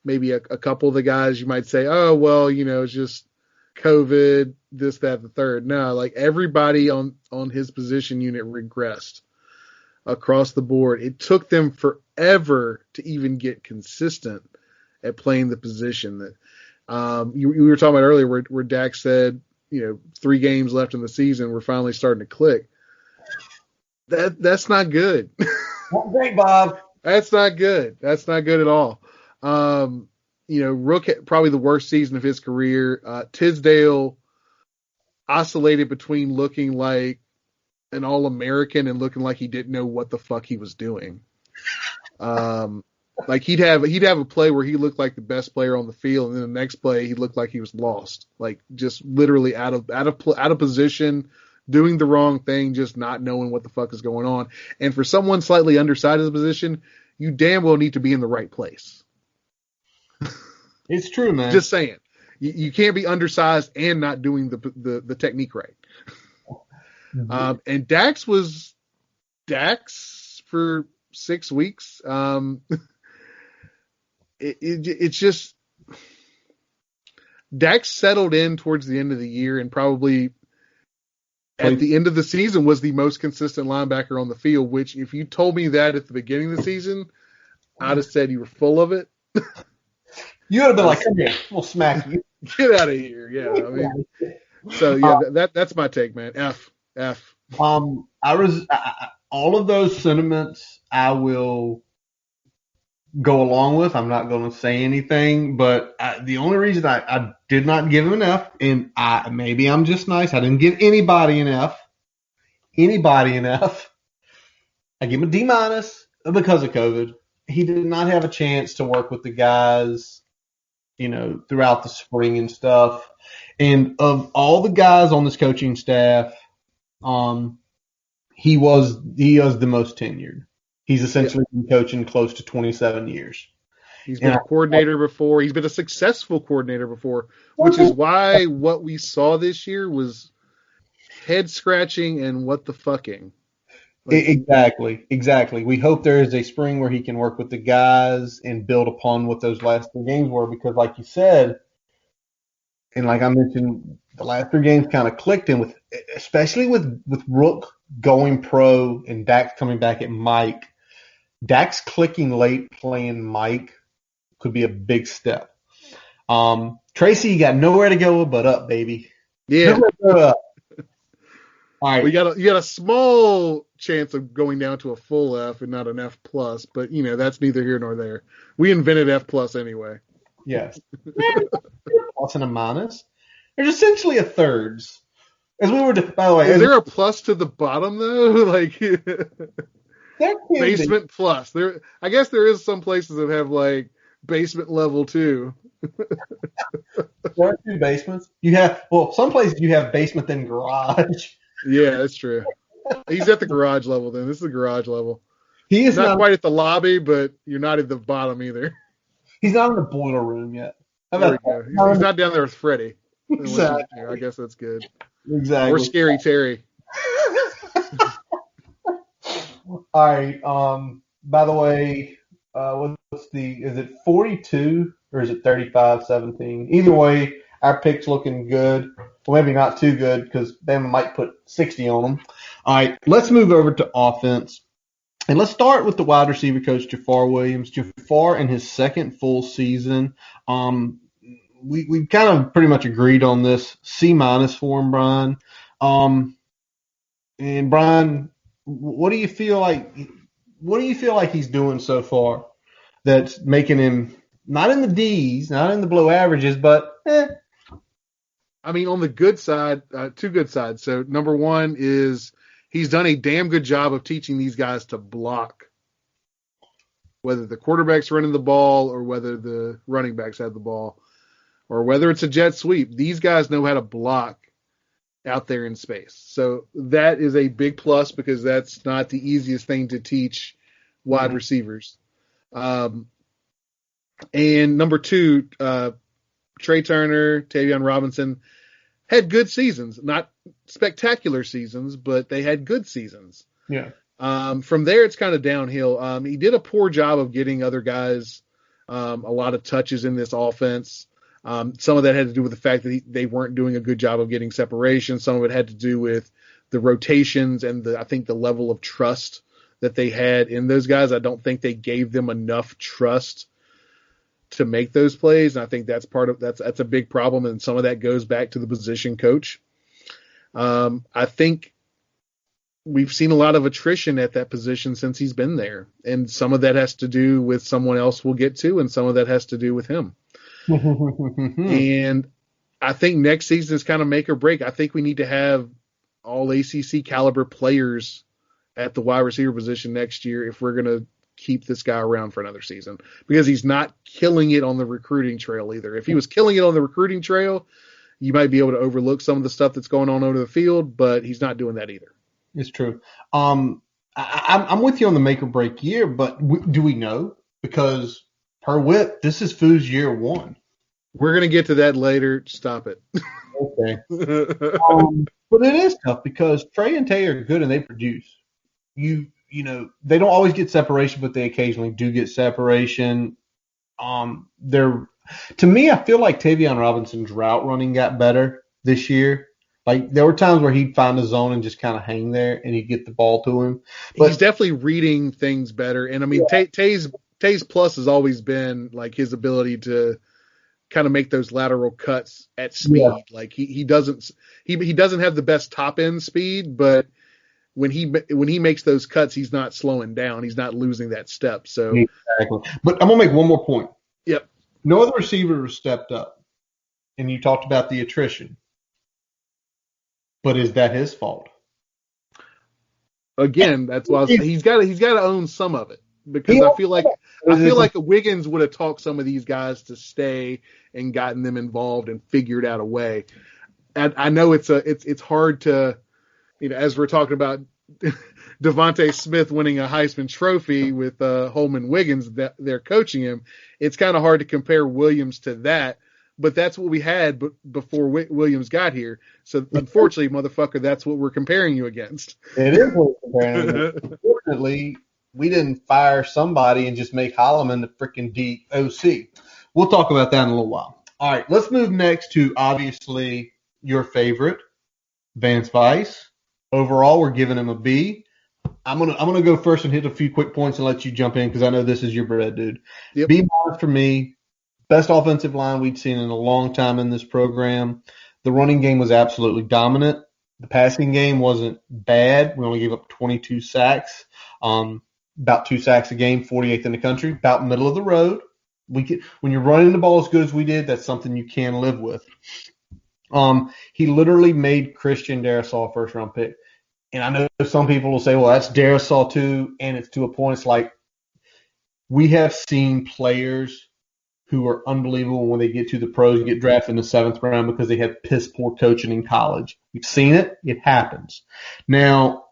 maybe a couple of the guys, you might say, oh, well, it's just COVID, this, that, the third. No, like everybody on his position unit regressed across the board. It took them forever to even get consistent at playing the position that you were talking about earlier where Dak said, 3 games left in the season, we're finally starting to click. That's not good. Not great, Bob. That's not good. That's not good at all. Rook had probably the worst season of his career. Tisdale oscillated between looking like an All-American and looking like he didn't know what the fuck he was doing. Like he'd have a play where he looked like the best player on the field, and then the next play he looked like he was lost, like just literally out of position, doing the wrong thing, just not knowing what the fuck is going on. And for someone slightly undersized of the position, you damn well need to be in the right place. It's true, man. Just saying, you can't be undersized and not doing the technique right. Mm-hmm. And Dax for 6 weeks. It's just Dax settled in towards the end of the year and probably at the end of the season was the most consistent linebacker on the field, which if you told me that at the beginning of the season, I'd have said you were full of it. You would have been like, come here, we'll smack you. Get out of here. Yeah. I mean, so yeah, that's my take, man. F. All of those sentiments I will go along with. I'm not going to say anything, but the only reason I did not give him an F, and maybe I'm just nice, I didn't give anybody an F. I give him a D- because of COVID. He did not have a chance to work with the guys, throughout the spring and stuff. And of all the guys on this coaching staff, he was the most tenured. He's essentially been coaching close to 27 years. He's been a coordinator before. He's been a successful coordinator before, which is why what we saw this year was head scratching and what the fucking. Exactly. We hope there is a spring where he can work with the guys and build upon what those last 3 games were, because like you said, and like I mentioned, the last 3 games kind of clicked, and especially with Rook going pro and Dax coming back at Mike, Dax clicking late playing Mike could be a big step. Tracy, you got nowhere to go but up, baby. Yeah. Nowhere to go up. All right. You got a small chance of going down to a full F and not an F+, but that's neither here nor there. We invented F+ anyway. Yes. Plus and a minus. There's essentially a thirds. As we were, by the way, is there a plus to the bottom though? Like basement be. plus. I guess there is some places that have like basement level too. There are two basements. Some places you have basement then garage. Yeah, that's true. He's at the garage level then. This is the garage level. He is Not quite at the lobby, but you're not at the bottom either. He's not in the boiler room yet. There we go. He's not down there with Freddie. Exactly. I guess that's good. Exactly. Or Scary Terry. All right. By the way, is it 42 or is it 35-17? Either way, our pick's looking good. Well, maybe not too good because Bama might put 60 on them. All right. Let's move over to offense. And let's start with the wide receiver coach, Jafar Williams. Jafar in his second full season. We kind of pretty much agreed on this C- for him, Brian. And Brian, what do you feel like? What do you feel like he's doing so far that's making him not in the D's, not in the below averages, but I mean, on the good side, two good sides. So number one is he's done a damn good job of teaching these guys to block, whether the quarterback's running the ball or whether the running backs have the ball or whether it's a jet sweep. These guys know how to block out there in space. So that is a big plus because that's not the easiest thing to teach wide receivers. And number two, Trey Turner, Tavion Robinson had good seasons, not spectacular seasons, but they had good seasons. Yeah. From there, it's kind of downhill. He did a poor job of getting other guys a lot of touches in this offense. Some of that had to do with the fact that they weren't doing a good job of getting separation. Some of it had to do with the rotations and I think the level of trust that they had in those guys. I don't think they gave them enough trust to make those plays. And I think that's a big problem. And some of that goes back to the position coach. I think we've seen a lot of attrition at that position since he's been there. And some of that has to do with someone else we'll get to, and some of that has to do with him. And I think next season is kind of make or break. I think we need to have all ACC caliber players at the wide receiver position next year if we're going to keep this guy around for another season, because he's not killing it on the recruiting trail either. If he was killing it on the recruiting trail, you might be able to overlook some of the stuff that's going on over the field, but he's not doing that either. It's true. I'm with you on the make or break year, but do we know? Because per whip, this is Foo's year one. We're going to get to that later. Stop it. Okay. But it is tough because Trey and Tay are good and they produce. You know, they don't always get separation, but they occasionally do get separation. To me, I feel like Tavion Robinson's route running got better this year. Like there were times where he'd find a zone and just kind of hang there and he'd get the ball to him. But he's definitely reading things better. And I mean, yeah. Tay's plus has always been like his ability to kind of make those lateral cuts at speed. Yeah. Like he doesn't have the best top end speed, but when he makes those cuts, he's not slowing down. He's not losing that step. So exactly. But I'm gonna make one more point. Yep. No other receiver has stepped up, and you talked about the attrition. But is that his fault? Again, that's why he's got to own some of it, because I feel like Wiggins would have talked some of these guys to stay and gotten them involved and figured out a way. And I know it's hard to, as we're talking about Devontae Smith winning a Heisman Trophy with Holman Wiggins, that they're coaching him. It's kind of hard to compare Williams to that. But that's what we had before Williams got here. So, unfortunately, motherfucker, that's what we're comparing you against. It is what we're comparing you against. Unfortunately, we didn't fire somebody and just make Holloman the freaking DOC. We'll talk about that in a little while. All right, let's move next to, obviously, your favorite, Vance Weiss. Overall, we're giving him a B. I'm gonna go first and hit a few quick points and let you jump in because I know this is your bread, dude. Yep. B- for me. Best offensive line we'd seen in a long time in this program. The running game was absolutely dominant. The passing game wasn't bad. We only gave up 22 sacks, about 2 sacks a game, 48th in the country, about middle of the road. When you're running the ball as good as we did, that's something you can live with. He literally made Christian Darrisaw a first-round pick. And I know some people will say, well, that's Darrisaw too, and it's to a point. It's like we have seen players who are unbelievable when they get to the pros and get drafted in the 7th round because they had piss poor coaching in college. We've seen it. It happens. Now,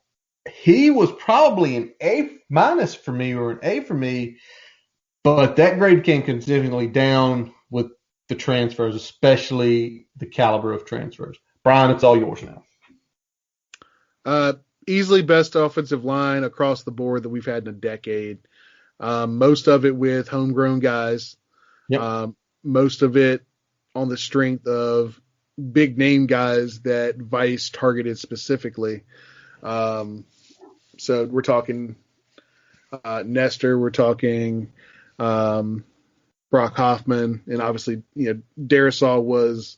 he was probably an A- minus for me or an A for me, but that grade came considerably down with the transfers, especially the caliber of transfers. Brian, it's all yours now. Easily best offensive line across the board that we've had in a decade. Most of it with homegrown guys. Yep. Most of it on the strength of big name guys that Vice targeted specifically. So we're talking Nestor, we're talking Brock Hoffman, and obviously, Darisaw was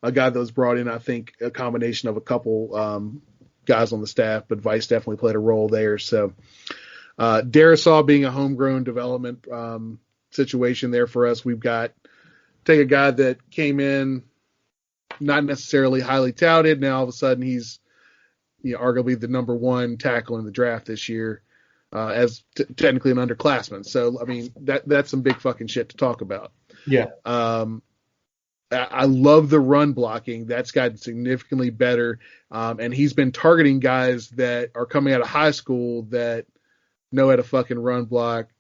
a guy that was brought in, I think, a combination of a couple guys on the staff, but Vice definitely played a role there. So Darisaw being a homegrown development situation there for us. We've got take a guy that came in not necessarily highly touted. Now all of a sudden he's arguably the number one tackle in the draft this year as technically an underclassman. So I mean that's some big fucking shit to talk about. Yeah. I love the run blocking. That's gotten significantly better. And he's been targeting guys that are coming out of high school that know how to fucking run block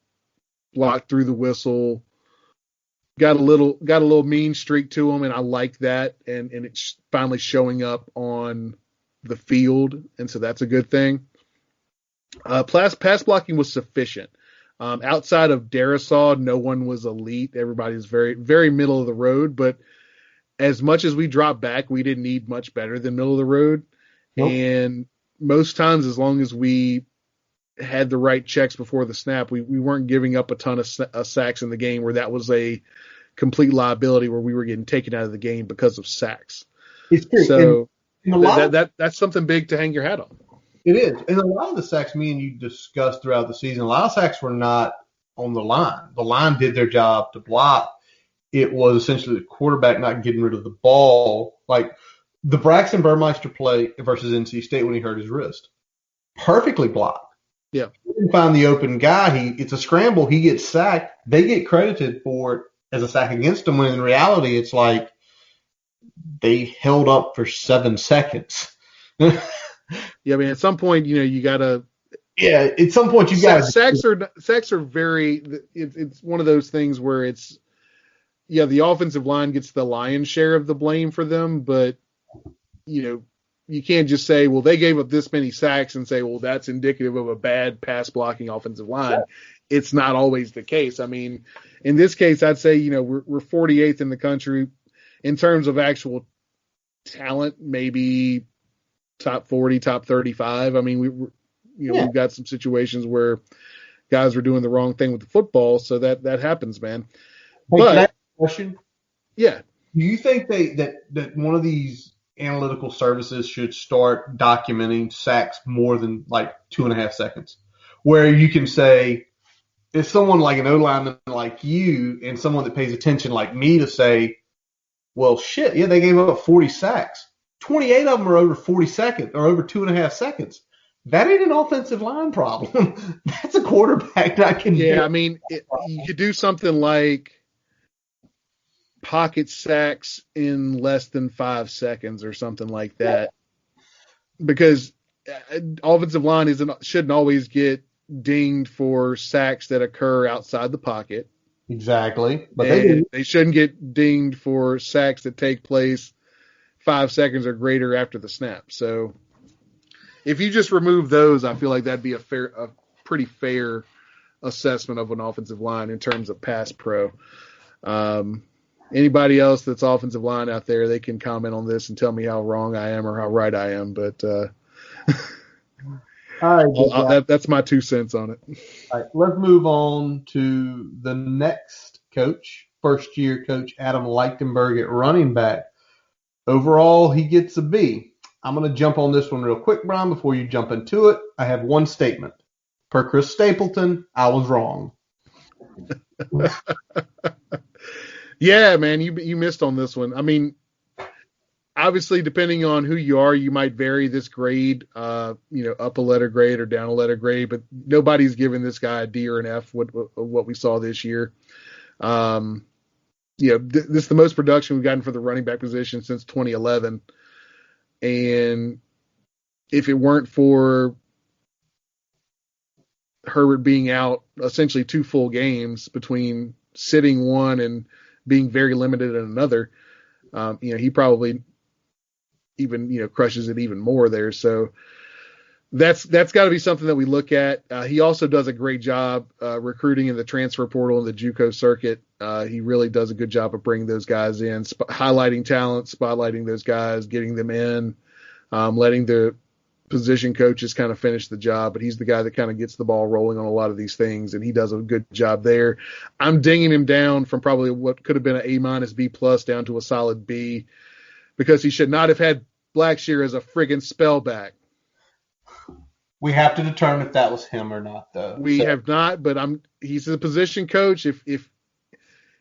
through the whistle. Got a little mean streak to him, and I like that. And it's finally showing up on the field, and so that's a good thing. Pass blocking was sufficient. Outside of Darisaw, no one was elite. Everybody's very, very middle of the road, but as much as we dropped back, we didn't need much better than middle of the road. Nope. And most times, as long as we had the right checks before the snap, we weren't giving up a ton of sacks in the game where that was a complete liability where we were getting taken out of the game because of sacks. It's true. So and that's something big to hang your hat on. It is. And a lot of the sacks me and you discussed throughout the season, a lot of sacks were not on the line. The line did their job to block. It was essentially the quarterback not getting rid of the ball. Like the Braxton Burmeister play versus NC State when he hurt his wrist. Perfectly blocked. Yeah. He didn't find the open guy. It's a scramble. He gets sacked. They get credited for it as a sack against him when in reality it's like they held up for 7 seconds. Yeah, I mean, at some point, you gotta. Yeah, at some point you got sacks are very. It's one of those things where it's. Yeah, the offensive line gets the lion's share of the blame for them, but you can't just say, well, they gave up this many sacks and say, well, that's indicative of a bad pass blocking offensive line. Yeah. It's not always the case. I mean, in this case, I'd say we're 48th in the country in terms of actual talent, maybe top 40, top 35. I mean, we've got some situations where guys were doing the wrong thing with the football, so that happens, man. Hey, can I ask a question? Yeah. Do you think that one of these analytical services should start documenting sacks more than like 2.5 seconds, where you can say, if someone like an O-lineman like you and someone that pays attention like me to say, well, shit, yeah, they gave up 40 sacks. 28 of them are over 40 seconds or over 2.5 seconds. That ain't an offensive line problem. That's a quarterback that can. Yeah, I mean, you could do something like pocket sacks in less than 5 seconds or something like that, because offensive line shouldn't always get dinged for sacks that occur outside the pocket. Exactly, but they shouldn't get dinged for sacks that take place 5 seconds or greater after the snap. So if you just remove those, I feel like that'd be a pretty fair assessment of an offensive line in terms of pass pro. Anybody else that's offensive line out there, they can comment on this and tell me how wrong I am or how right I am. But that's my 2 cents on it. All right, let's move on to the next coach, first-year coach Adam Lichtenberg at running back. Overall, he gets a B. I'm going to jump on this one real quick, Brian, before you jump into it. I have one statement. Per Chris Stapleton, I was wrong. Yeah, man, you missed on this one. I mean, obviously, depending on who you are, you might vary this grade, up a letter grade or down a letter grade, but nobody's giving this guy a D or an F, what we saw this year. this is the most production we've gotten for the running back position since 2011. And if it weren't for Herbert being out essentially 2 full games between sitting one and being very limited in another, he probably even, crushes it even more there. So that's got to be something that we look at. He also does a great job recruiting in the transfer portal and the JUCO circuit. He really does a good job of bringing those guys in, highlighting talent, spotlighting those guys, getting them in, letting the position coaches kind of finish the job. But he's the guy that kind of gets the ball rolling on a lot of these things, and he does a good job there. I'm dinging him down from probably what could have been an A- B+ down to a solid B, because he should not have had Blackshear as a friggin' spellback. We have to determine if that was him or not, though. We have not, but he's a position coach. If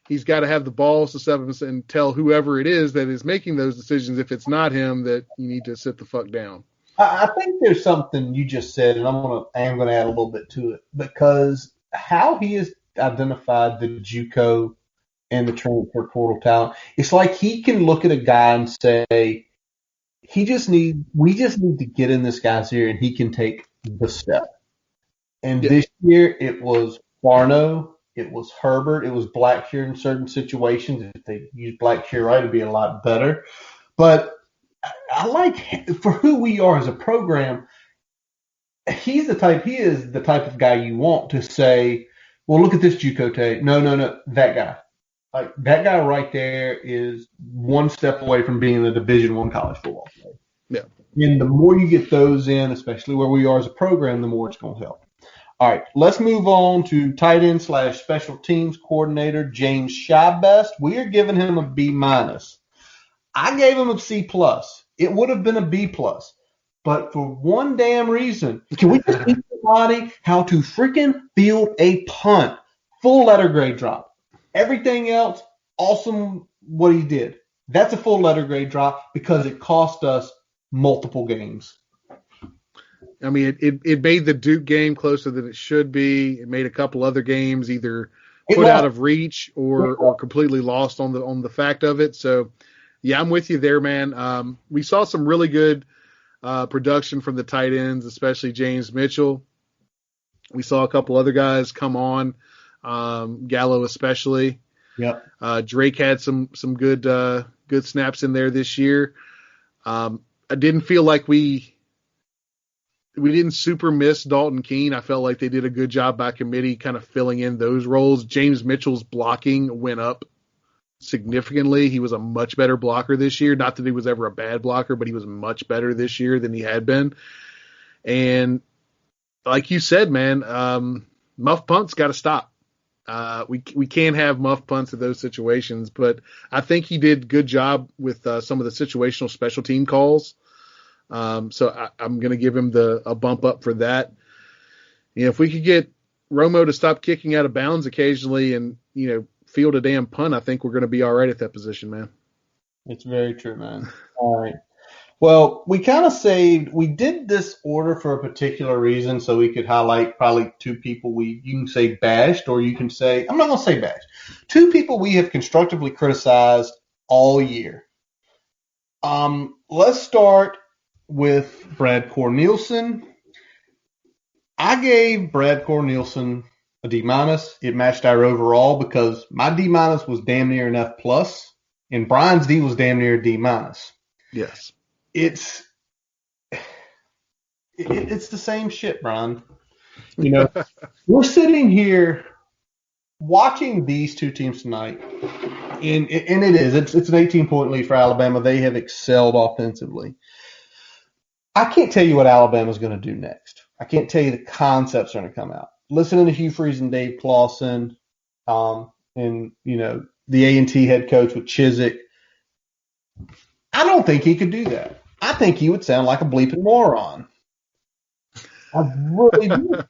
he's got to have the balls to step up and tell whoever it is that is making those decisions, if it's not him, that you need to sit the fuck down. I think there's something you just said, and I am going to add a little bit to it, because how he has identified the JUCO and the transfer portal talent, it's like he can look at a guy and say, we just need to get in this guy's ear and he can take the step. And This year it was Barno, it was Herbert, it was Blackshear in certain situations. If they used Blackshear right, it'd be a lot better. But I like, for who we are as a program, he is the type of guy you want to say, well, look at this JUCO tape. No, that guy. Like, that guy right there is one step away from being a Division I college football player. Yeah. And the more you get those in, especially where we are as a program, the more it's going to help. All right, let's move on to tight end / special teams coordinator James Shybest. We are giving him a B-. I gave him a C+. It would have been a B+. But for one damn reason, can we just teach somebody how to freaking field a punt? Full letter grade drop. Everything else, awesome what he did. That's a full letter grade drop because it cost us multiple games. I mean, it made the Duke game closer than it should be. It made a couple other games either put out of reach or completely lost on the fact of it. So, yeah, I'm with you there, man. We saw some really good production from the tight ends, especially James Mitchell. We saw a couple other guys come on. Gallo especially. Yep. Drake had some good snaps in there this year. I didn't feel like we didn't super miss Dalton Keene. I felt like they did a good job by committee kind of filling in those roles. James Mitchell's blocking went up significantly. He was a much better blocker this year. Not that he was ever a bad blocker, but he was much better this year than he had been. And like you said, man, muff punts got to stop. We can't have muff punts in those situations, but I think he did a good job with some of the situational special team calls. So I'm going to give him a bump up for that. If we could get Romo to stop kicking out of bounds occasionally and, field a damn punt, I think we're going to be all right at that position, man. It's very true, man. All right. Well, we did this order for a particular reason so we could highlight probably two people you can say bashed, or you can say, I'm not going to say bashed, two people we have constructively criticized all year. Let's start with Brad Cornelison. I gave Brad Cornelison a D-. It matched our overall because my D- was damn near an F+, and Brian's D was damn near a D-. Yes. It's the same shit, Brian. We're sitting here watching these two teams tonight, and it's an 18-point lead for Alabama. They have excelled offensively. I can't tell you what Alabama's going to do next. I can't tell you the concepts are going to come out. Listening to Hugh Freeze and Dave Clawson, and the A&T head coach with Chizik, I don't think he could do that. I think he would sound like a bleeping moron. I really do.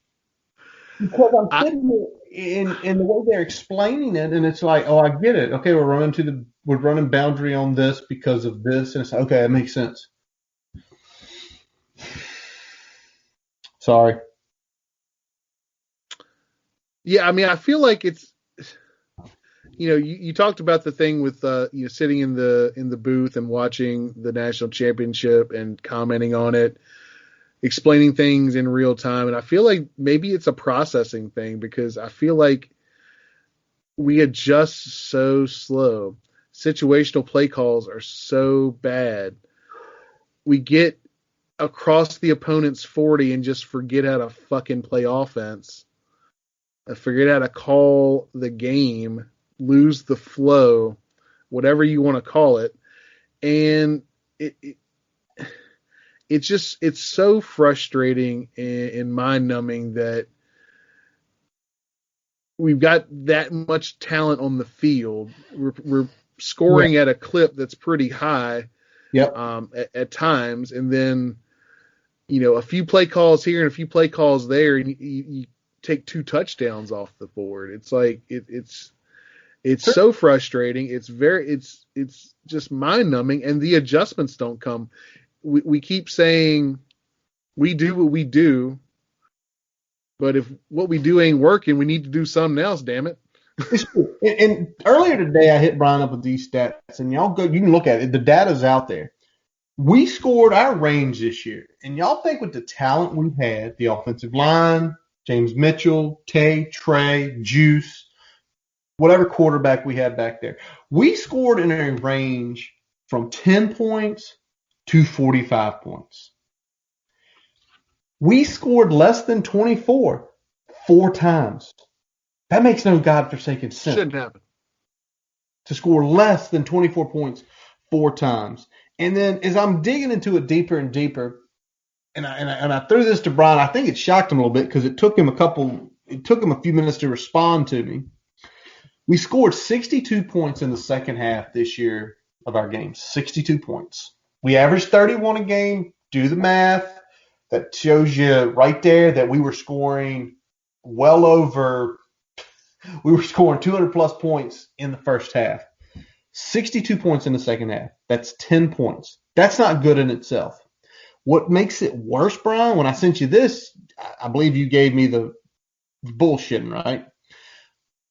Because I'm sitting here in the way they're explaining it, and it's like, oh, I get it. Okay, we're running boundary on this because of this, and it's like, okay, that makes sense. Sorry. Yeah, I mean, I feel like you talked about the thing with sitting in the booth and watching the national championship and commenting on it, explaining things in real time, and I feel like maybe it's a processing thing because I feel like we adjust so slow. Situational play calls are so bad. We get across the opponent's 40 and just forget how to fucking play offense. Forget how to call the game, lose the flow, whatever you want to call it. And it's so frustrating and mind numbing that we've got that much talent on the field. We're scoring at a clip that's pretty high. Yep. At times, and then a few play calls here and a few play calls there, and you take 2 touchdowns off the board. It's like it's so frustrating. It's just mind numbing, and the adjustments don't come. We keep saying we do what we do, but if what we do ain't working, we need to do something else. Damn it. And earlier today, I hit Brian up with these stats, and y'all you can look at it. The data's out there. We scored our range this year, and y'all think with the talent we've had, the offensive line, James Mitchell, Trey, Juice, whatever quarterback we had back there, we scored in a range from 10 points to 45 points. We scored less than 24 4 times. That makes no godforsaken sense. Shouldn't happen. To score less than 24 points 4 times. And then as I'm digging into it deeper and deeper, and I threw this to Brian, I think it shocked him a little bit because it took him a few minutes to respond to me. We scored 62 points in the second half this year of our games. 62 points. We averaged 31 a game. Do the math. That shows you right there that we were scoring well over. We were scoring 200 plus points in the first half. 62 points in the second half. That's 10 points. That's not good in itself. What makes it worse, Brian, when I sent you this, I believe you gave me the bullshitting, right?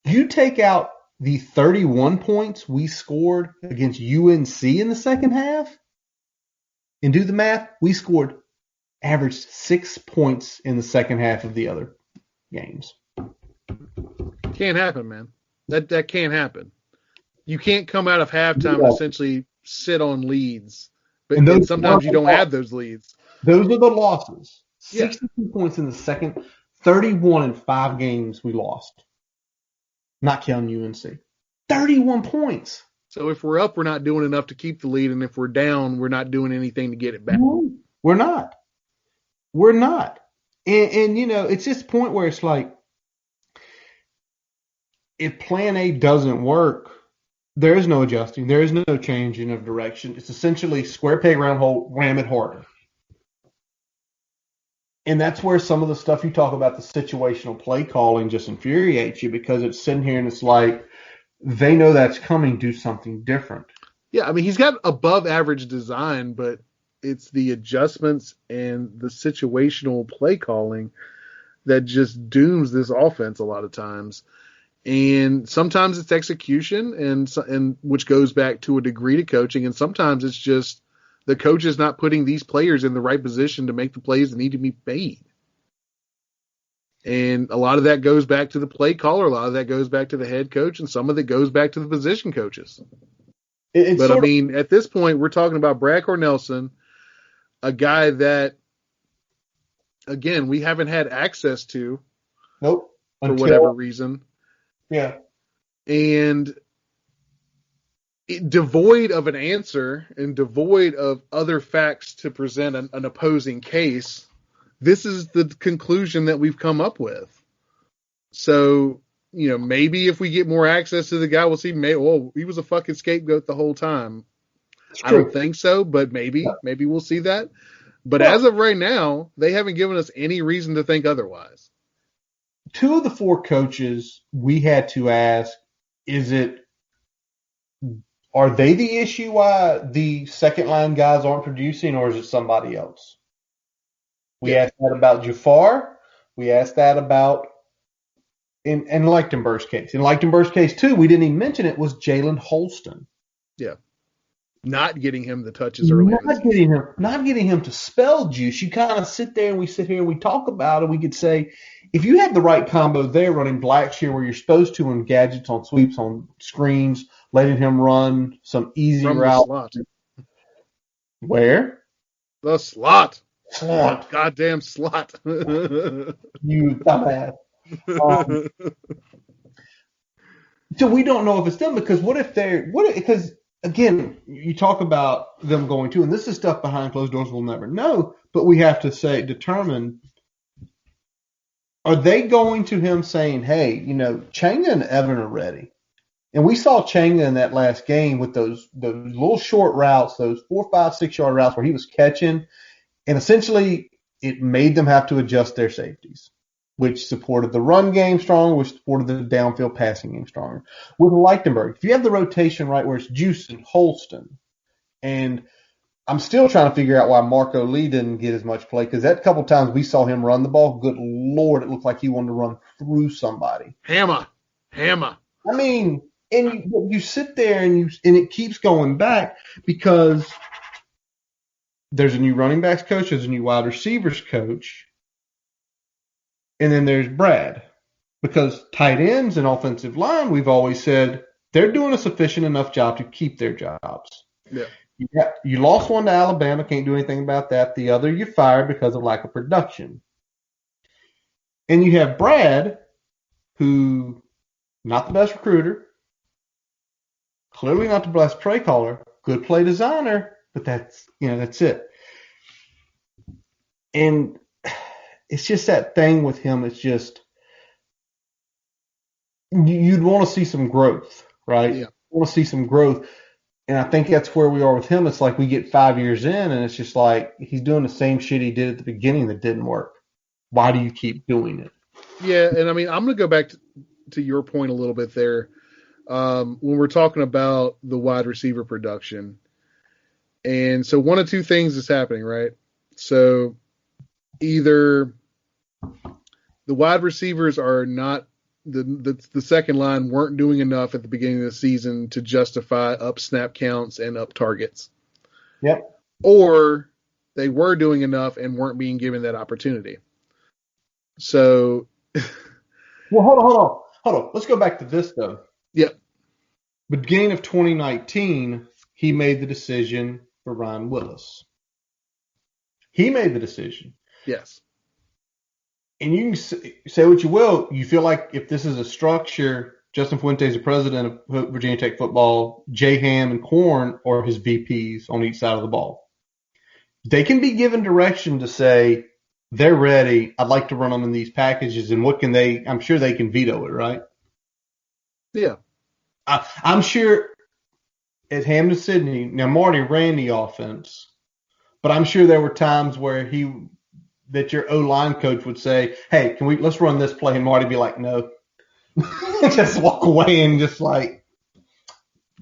You take out the 31 points we scored against UNC in the second half and do the math, we averaged 6 points in the second half of the other games. Can't happen, man. That can't happen. You can't come out of halftime and essentially sit on leads. But sometimes you don't have those leads. Those are the losses. 62 points in the second, 31 in 5 games we lost. Not counting UNC. 31 points. So if we're up, we're not doing enough to keep the lead. And if we're down, we're not doing anything to get it back. No, we're not. We're not. And it's this point where it's like, if plan A doesn't work, there is no adjusting. There is no changing of direction. It's essentially square peg, round hole, ram it harder. And that's where some of the stuff you talk about, the situational play calling, just infuriates you because it's sitting here and it's like, they know that's coming, do something different. Yeah, I mean, he's got above average design, but it's the adjustments and the situational play calling that just dooms this offense a lot of times. And sometimes it's execution, and which goes back to a degree to coaching, and sometimes it's just the coach is not putting these players in the right position to make the plays that need to be made. And a lot of that goes back to the play caller, a lot of that goes back to the head coach, and some of it goes back to the position coaches. But I mean, at this point, we're talking about Brad Cornelson, a guy that, again, we haven't had access to. Nope. For whatever reason. Yeah. And devoid of an answer and devoid of other facts to present an opposing case, this is the conclusion that we've come up with. So, maybe if we get more access to the guy, we'll see, he was a fucking scapegoat the whole time. I don't think so, but maybe we'll see that. But as of right now, they haven't given us any reason to think otherwise. 2 of the 4 coaches we had to ask, are they the issue why the second line guys aren't producing, or is it somebody else? We asked that about Jafar. We asked that about in Lichtenberg's case. In Lichtenberg's case, too, we didn't even mention it, was Jalen Holston. Yeah. Not getting him the touches early in the season. Not getting him to spell juice. You kind of sit here and we talk about it. We could say, if you had the right combo there running Blackshear where you're supposed to on gadgets, on sweeps, on screens, letting him run some easy From route. the slot. Where? The slot. Slot. Goddamn slot. You dumbass. So we don't know if it's them because because again, you talk about them going to, and this is stuff behind closed doors we'll never know, but we have to determine, are they going to him saying, hey, Changa and Evan are ready? And we saw Changa in that last game with those little short routes, those 4, 5, 6 yard routes where he was catching, and essentially it made them have to adjust their safeties, which supported the run game stronger, which supported the downfield passing game stronger. With Lichtenberg, if you have the rotation right where it's Juice and Holston, and I'm still trying to figure out why Marco Lee didn't get as much play, because that couple times we saw him run the ball, good Lord, it looked like he wanted to run through somebody. Hammer. I mean, and you sit there and it keeps going back because there's a new running backs coach, there's a new wide receivers coach, and then there's Brad. Because tight ends and offensive line, we've always said they're doing a sufficient enough job to keep their jobs. Yeah. You lost one to Alabama, can't do anything about that. The other you fired because of lack of production. And you have Brad, who not the best recruiter, clearly not the best play caller, good play designer, but that's it. And it's just that thing with him. It's just you'd want to see some growth, right? Yeah. You want to see some growth. And I think that's where we are with him. It's like we get 5 years in, and it's just like he's doing the same shit he did at the beginning that didn't work. Why do you keep doing it? Yeah, and I mean, I'm going to go back to your point a little bit there. When we're talking about the wide receiver production. And so one of two things is happening, right? So either the wide receivers are not the second line weren't doing enough at the beginning of the season to justify up snap counts and up targets. Yep. Or they were doing enough and weren't being given that opportunity. So well, hold on. Let's go back to this though. Yep. Beginning of 2019, he made the decision for Ryan Willis. He made the decision. Yes. And you can say what you will. You feel like if this is a structure, Justin Fuentes, the president of Virginia Tech football, Jay Ham and Korn are his VPs on each side of the ball. They can be given direction to say, they're ready. I'd like to run them in these packages. And what can they – I'm sure they can veto it, right? Yeah. I'm sure at Hampton Sydney, now Marty ran the offense, but I'm sure there were times where that your O-line coach would say, hey, let's run this play, and Marty would be like, no. Just walk away and just like,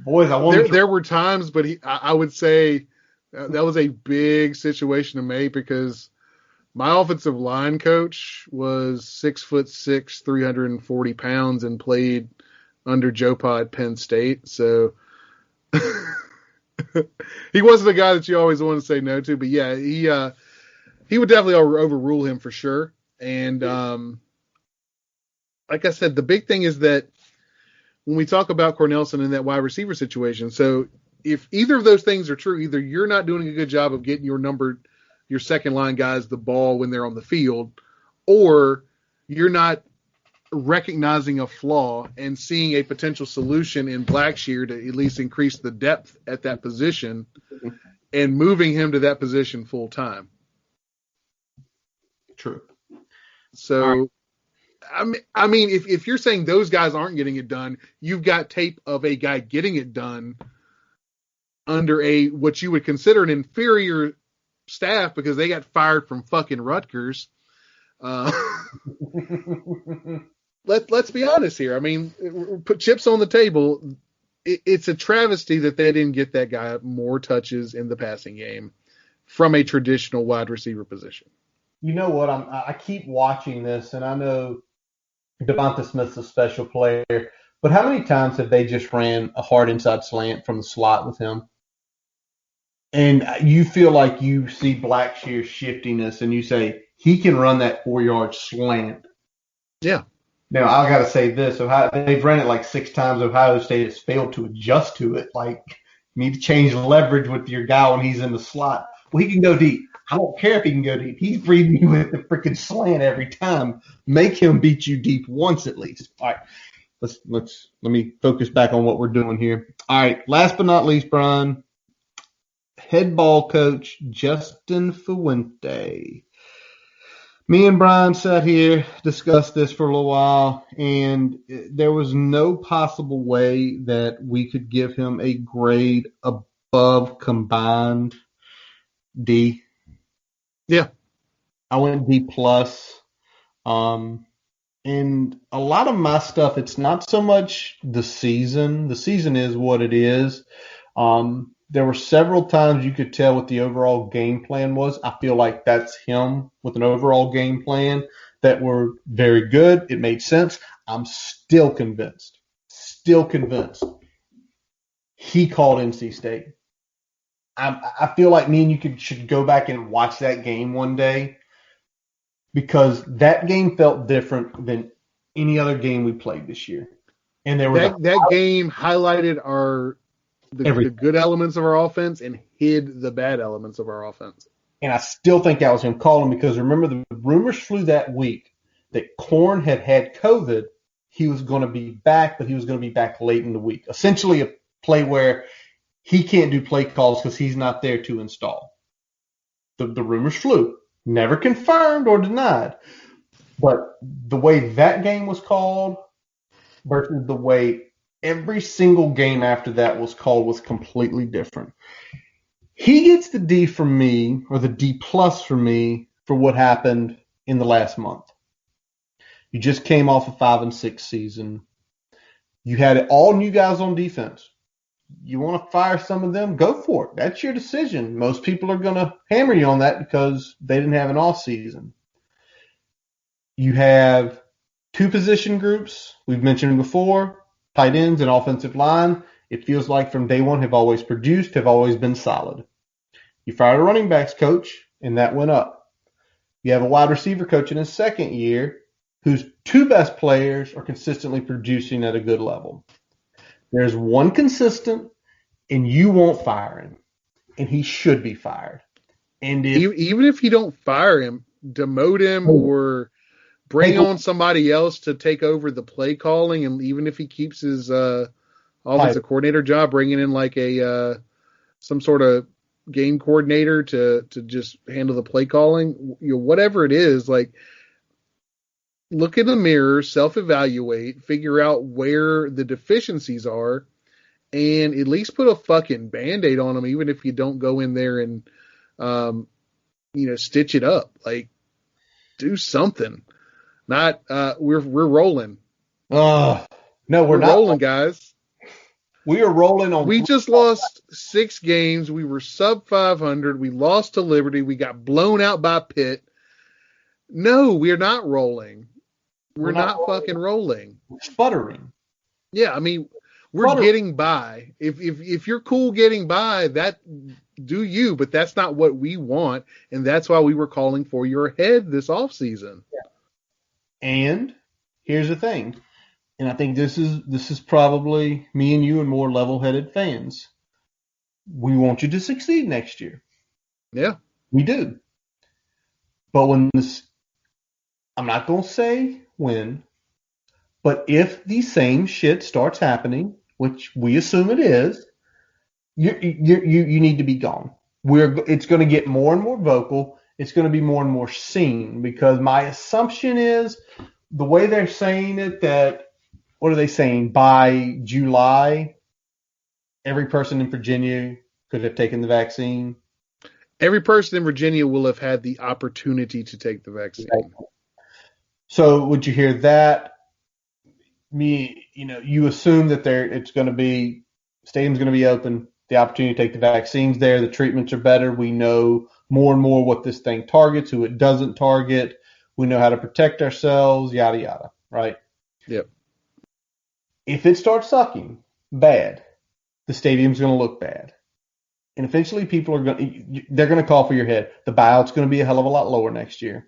boys, I want There were times, but I would say that was a big situation to make because my offensive line coach was 6'6", 340 pounds and played under Joe Pa at Penn State. So he wasn't a guy that you always want to say no to, but yeah, he would definitely overrule him for sure. And like I said, the big thing is that when we talk about Cornelison in that wide receiver situation, so if either of those things are true, either you're not doing a good job of getting your second line guys the ball when they're on the field, or you're not recognizing a flaw and seeing a potential solution in Blackshear to at least increase the depth at that position and moving him to that position full time. True. So, right. I mean, if you're saying those guys aren't getting it done, you've got tape of a guy getting it done under what you would consider an inferior staff because they got fired from fucking Rutgers. Let's be honest here. I mean, put chips on the table. It's a travesty that they didn't get that guy more touches in the passing game from a traditional wide receiver position. You know what? I keep watching this, and I know Devonta Smith's a special player. But how many times have they just ran a hard inside slant from the slot with him? And you feel like you see Blackshear's shiftiness and you say, he can run that 4-yard slant. Yeah. Now, I got to say this. They've ran it like 6 times. Ohio State has failed to adjust to it. Like, you need to change leverage with your guy when he's in the slot. Well, he can go deep. I don't care if he can go deep. He's reading you with the freaking slant every time. Make him beat you deep once at least. All right. Let me focus back on what we're doing here. All right. Last but not least, Brian, head ball coach Justin Fuente. Me and Brian sat here, discussed this for a little while, and there was no possible way that we could give him a grade above combined D. Yeah. I went D plus. And a lot of my stuff, it's not so much the season. The season is what it is. There were several times you could tell what the overall game plan was. I feel like that's him with an overall game plan that were very good. It made sense. I'm still convinced he called NC State. I feel like me and you should go back and watch that game one day because that game felt different than any other game we played this year. And there was that game highlighted the good elements of our offense and hid the bad elements of our offense. And I still think that was him calling because remember the rumors flew that week that Korn had COVID. He was going to be back, but he was going to be back late in the week. Essentially a play where he can't do play calls because he's not there to install. The rumors flew. Never confirmed or denied. But the way that game was called versus the way every single game after that was called was completely different. He gets the D from me, or the D plus for me, for what happened in the last month. You just came off a 5-6 season. You had all new guys on defense. You want to fire some of them? Go for it. That's your decision. Most people are going to hammer you on that because they didn't have an off season. You have 2 position groups we've mentioned before, tight ends and offensive line. It feels like from day one have always produced, have always been solid. You fired a running backs coach, and that went up. You have a wide receiver coach in his second year whose 2 best players are consistently producing at a good level. There's one consistent, and you won't fire him, and he should be fired. And even if you don't fire him, demote him or bring on somebody else to take over the play calling, and even if he keeps his offensive coordinator job, bringing in like a some sort of game coordinator to just handle the play calling, whatever it is, like look in the mirror, self-evaluate, figure out where the deficiencies are, and at least put a fucking Band-Aid on them, even if you don't go in there and stitch it up. Like, do something. Not we're rolling. No, we're not rolling, guys. We are rolling on. We just lost 6 games. We were sub 500. We lost to Liberty. We got blown out by Pitt. No, we're not rolling. We're not fucking rolling. We're sputtering. Yeah, I mean, we're getting by. If you're cool getting by, that do you, but that's not what we want, and that's why we were calling for your head this offseason. Yeah. And here's the thing, and I think this is probably me and you and more level-headed fans. We want you to succeed next year. Yeah. We do. But I'm not going to say when, but if the same shit starts happening, which we assume it is, you need to be gone. It's going to get more and more vocal. It's going to be more and more seen because my assumption is the way they're saying it that, what are they saying? By July, every person in Virginia could have taken the vaccine. Every person in Virginia will have had the opportunity to take the vaccine. Right. So would you hear that? You assume that stadium's going to be open, the opportunity to take the vaccines there, the treatments are better. We know more and more what this thing targets, who it doesn't target. We know how to protect ourselves, yada, yada, right? Yep. If it starts sucking bad, the stadium's going to look bad. And eventually they're going to call for your head. The buyout's going to be a hell of a lot lower next year.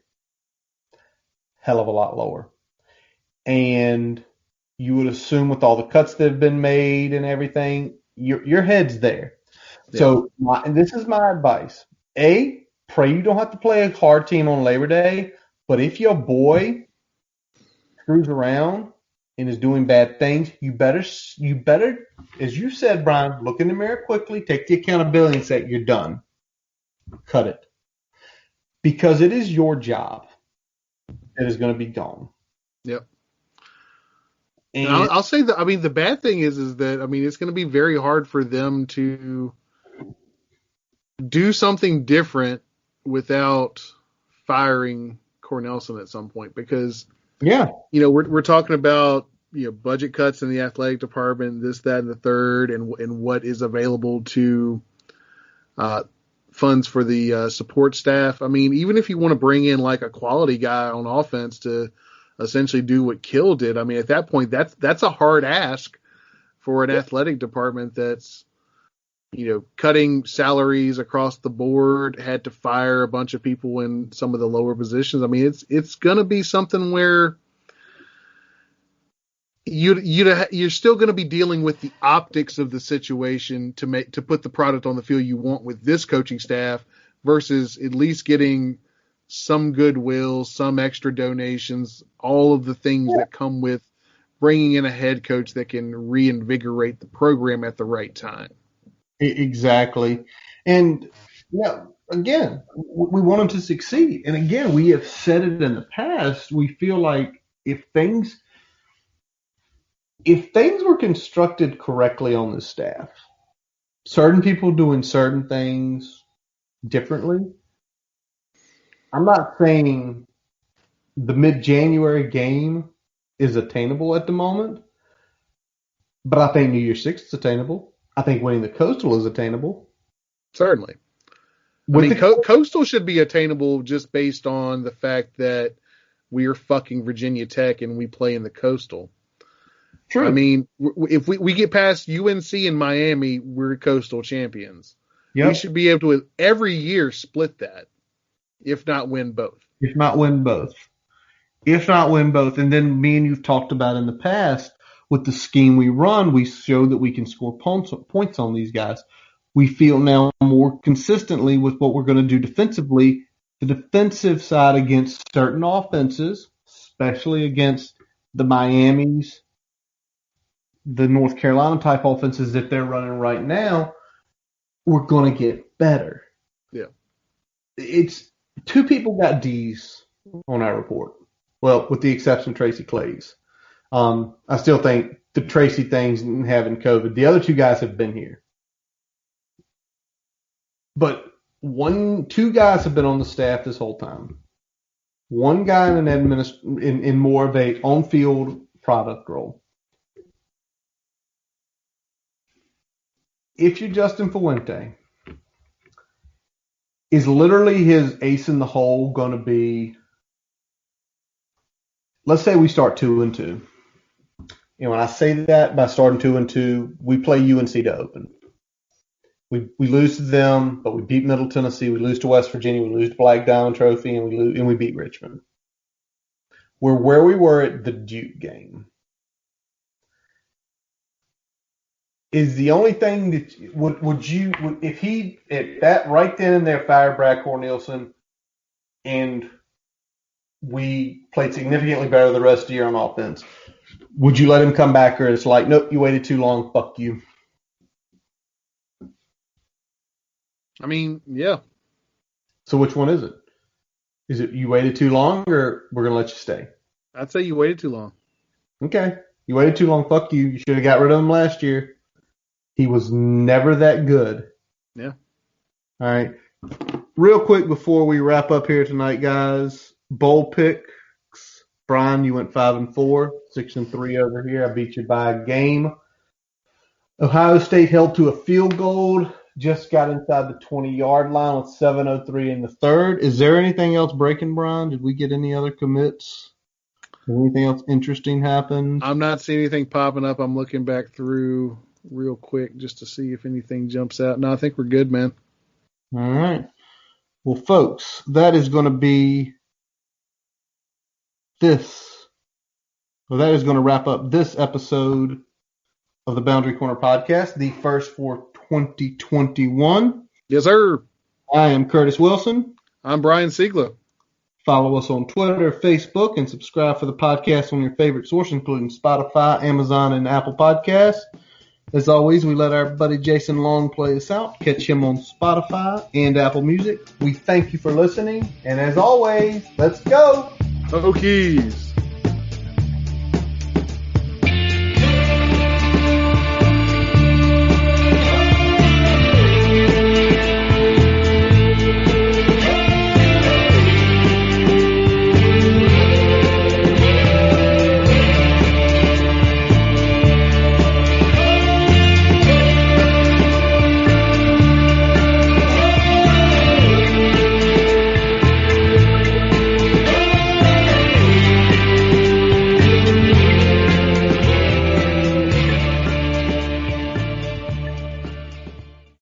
Hell of a lot lower. And you would assume with all the cuts that have been made and everything, your head's there. Yep. So and this is my advice. Pray you don't have to play a hard team on Labor Day, but if your boy screws around and is doing bad things, you better, as you said, Brian, look in the mirror quickly, take the accountability and say, you're done. Cut it. Because it is your job that is going to be gone. Yep. And I'll say that, I mean, the bad thing is that, I mean, it's going to be very hard for them to do something different without firing Cornelson at some point, because, yeah, you know, we're talking about, you know, budget cuts in the athletic department, this, that, and the third, and what is available to funds for the support staff. I mean, even if you want to bring in like a quality guy on offense to essentially do what Kill did, I mean, at that point, that's a hard ask for an athletic department that's, you know, cutting salaries across the board, had to fire a bunch of people in some of the lower positions. I mean, it's going to be something where you're still going to be dealing with the optics of the situation to put the product on the field you want with this coaching staff, versus at least getting some goodwill, some extra donations, all of the things that come with bringing in a head coach that can reinvigorate the program at the right time. Exactly. And again, we want them to succeed. And again, we have said it in the past. We feel like if things were constructed correctly on the staff, certain people doing certain things differently, I'm not saying the mid-January game is attainable at the moment, but I think New Year's Six is attainable. I think winning the Coastal is attainable. Certainly. I mean, Coastal should be attainable just based on the fact that we are fucking Virginia Tech and we play in the Coastal. True. I mean, if we get past UNC and Miami, we're Coastal champions. Yep. We should be able to every year split that, if not win both. And then me and you've talked about in the past, with the scheme we run, we show that we can score points on these guys. We feel now more consistently with what we're going to do defensively, the defensive side against certain offenses, especially against the Miamis, the North Carolina type offenses that they're running right now, we're going to get better. Yeah. It's two people got D's on our report. Well, with the exception of Tracy Clays. I still think the Tracy things and having COVID, the other two guys have been here. But two guys have been on the staff this whole time. One guy in more of a on-field product role. If you're Justin Fuente, is literally his ace in the hole going to be, let's say we start 2-2. And when I say that, by starting 2-2, we play UNC to open. We lose to them, but we beat Middle Tennessee. We lose to West Virginia. We lose to Black Diamond Trophy, and we beat Richmond. We're where we were at the Duke game. Is the only thing that if he at that right then and there fired Brad Cornelson, and we played significantly better the rest of the year on offense, would you let him come back, or it's like, nope, you waited too long, fuck you? I mean, yeah. So which one is it? Is it you waited too long, or we're going to let you stay? I'd say you waited too long. Okay. You waited too long, fuck you. You should have got rid of him last year. He was never that good. Yeah. All right. Real quick before we wrap up here tonight, guys, bowl picks. Brian, you went 5-4, 6-3 over here. I beat you by a game. Ohio State held to a field goal. Just got inside the 20-yard line with 7:03 in the third. Is there anything else breaking, Brian? Did we get any other commits? Anything else interesting happened? I'm not seeing anything popping up. I'm looking back through real quick just to see if anything jumps out. No, I think we're good, man. All right. Well, folks, that is going to be this. Well, that is going to wrap up this episode of the Boundary Corner podcast, the first for 2021. Yes, sir. I am Curtis Wilson. I'm Brian Siegler. Follow us on Twitter, Facebook, and subscribe for the podcast on your favorite source, including Spotify, Amazon, and Apple Podcasts. As always, we let our buddy Jason Long play us out. Catch him on Spotify and Apple Music. We thank you for listening, and as always, let's go! Hokies.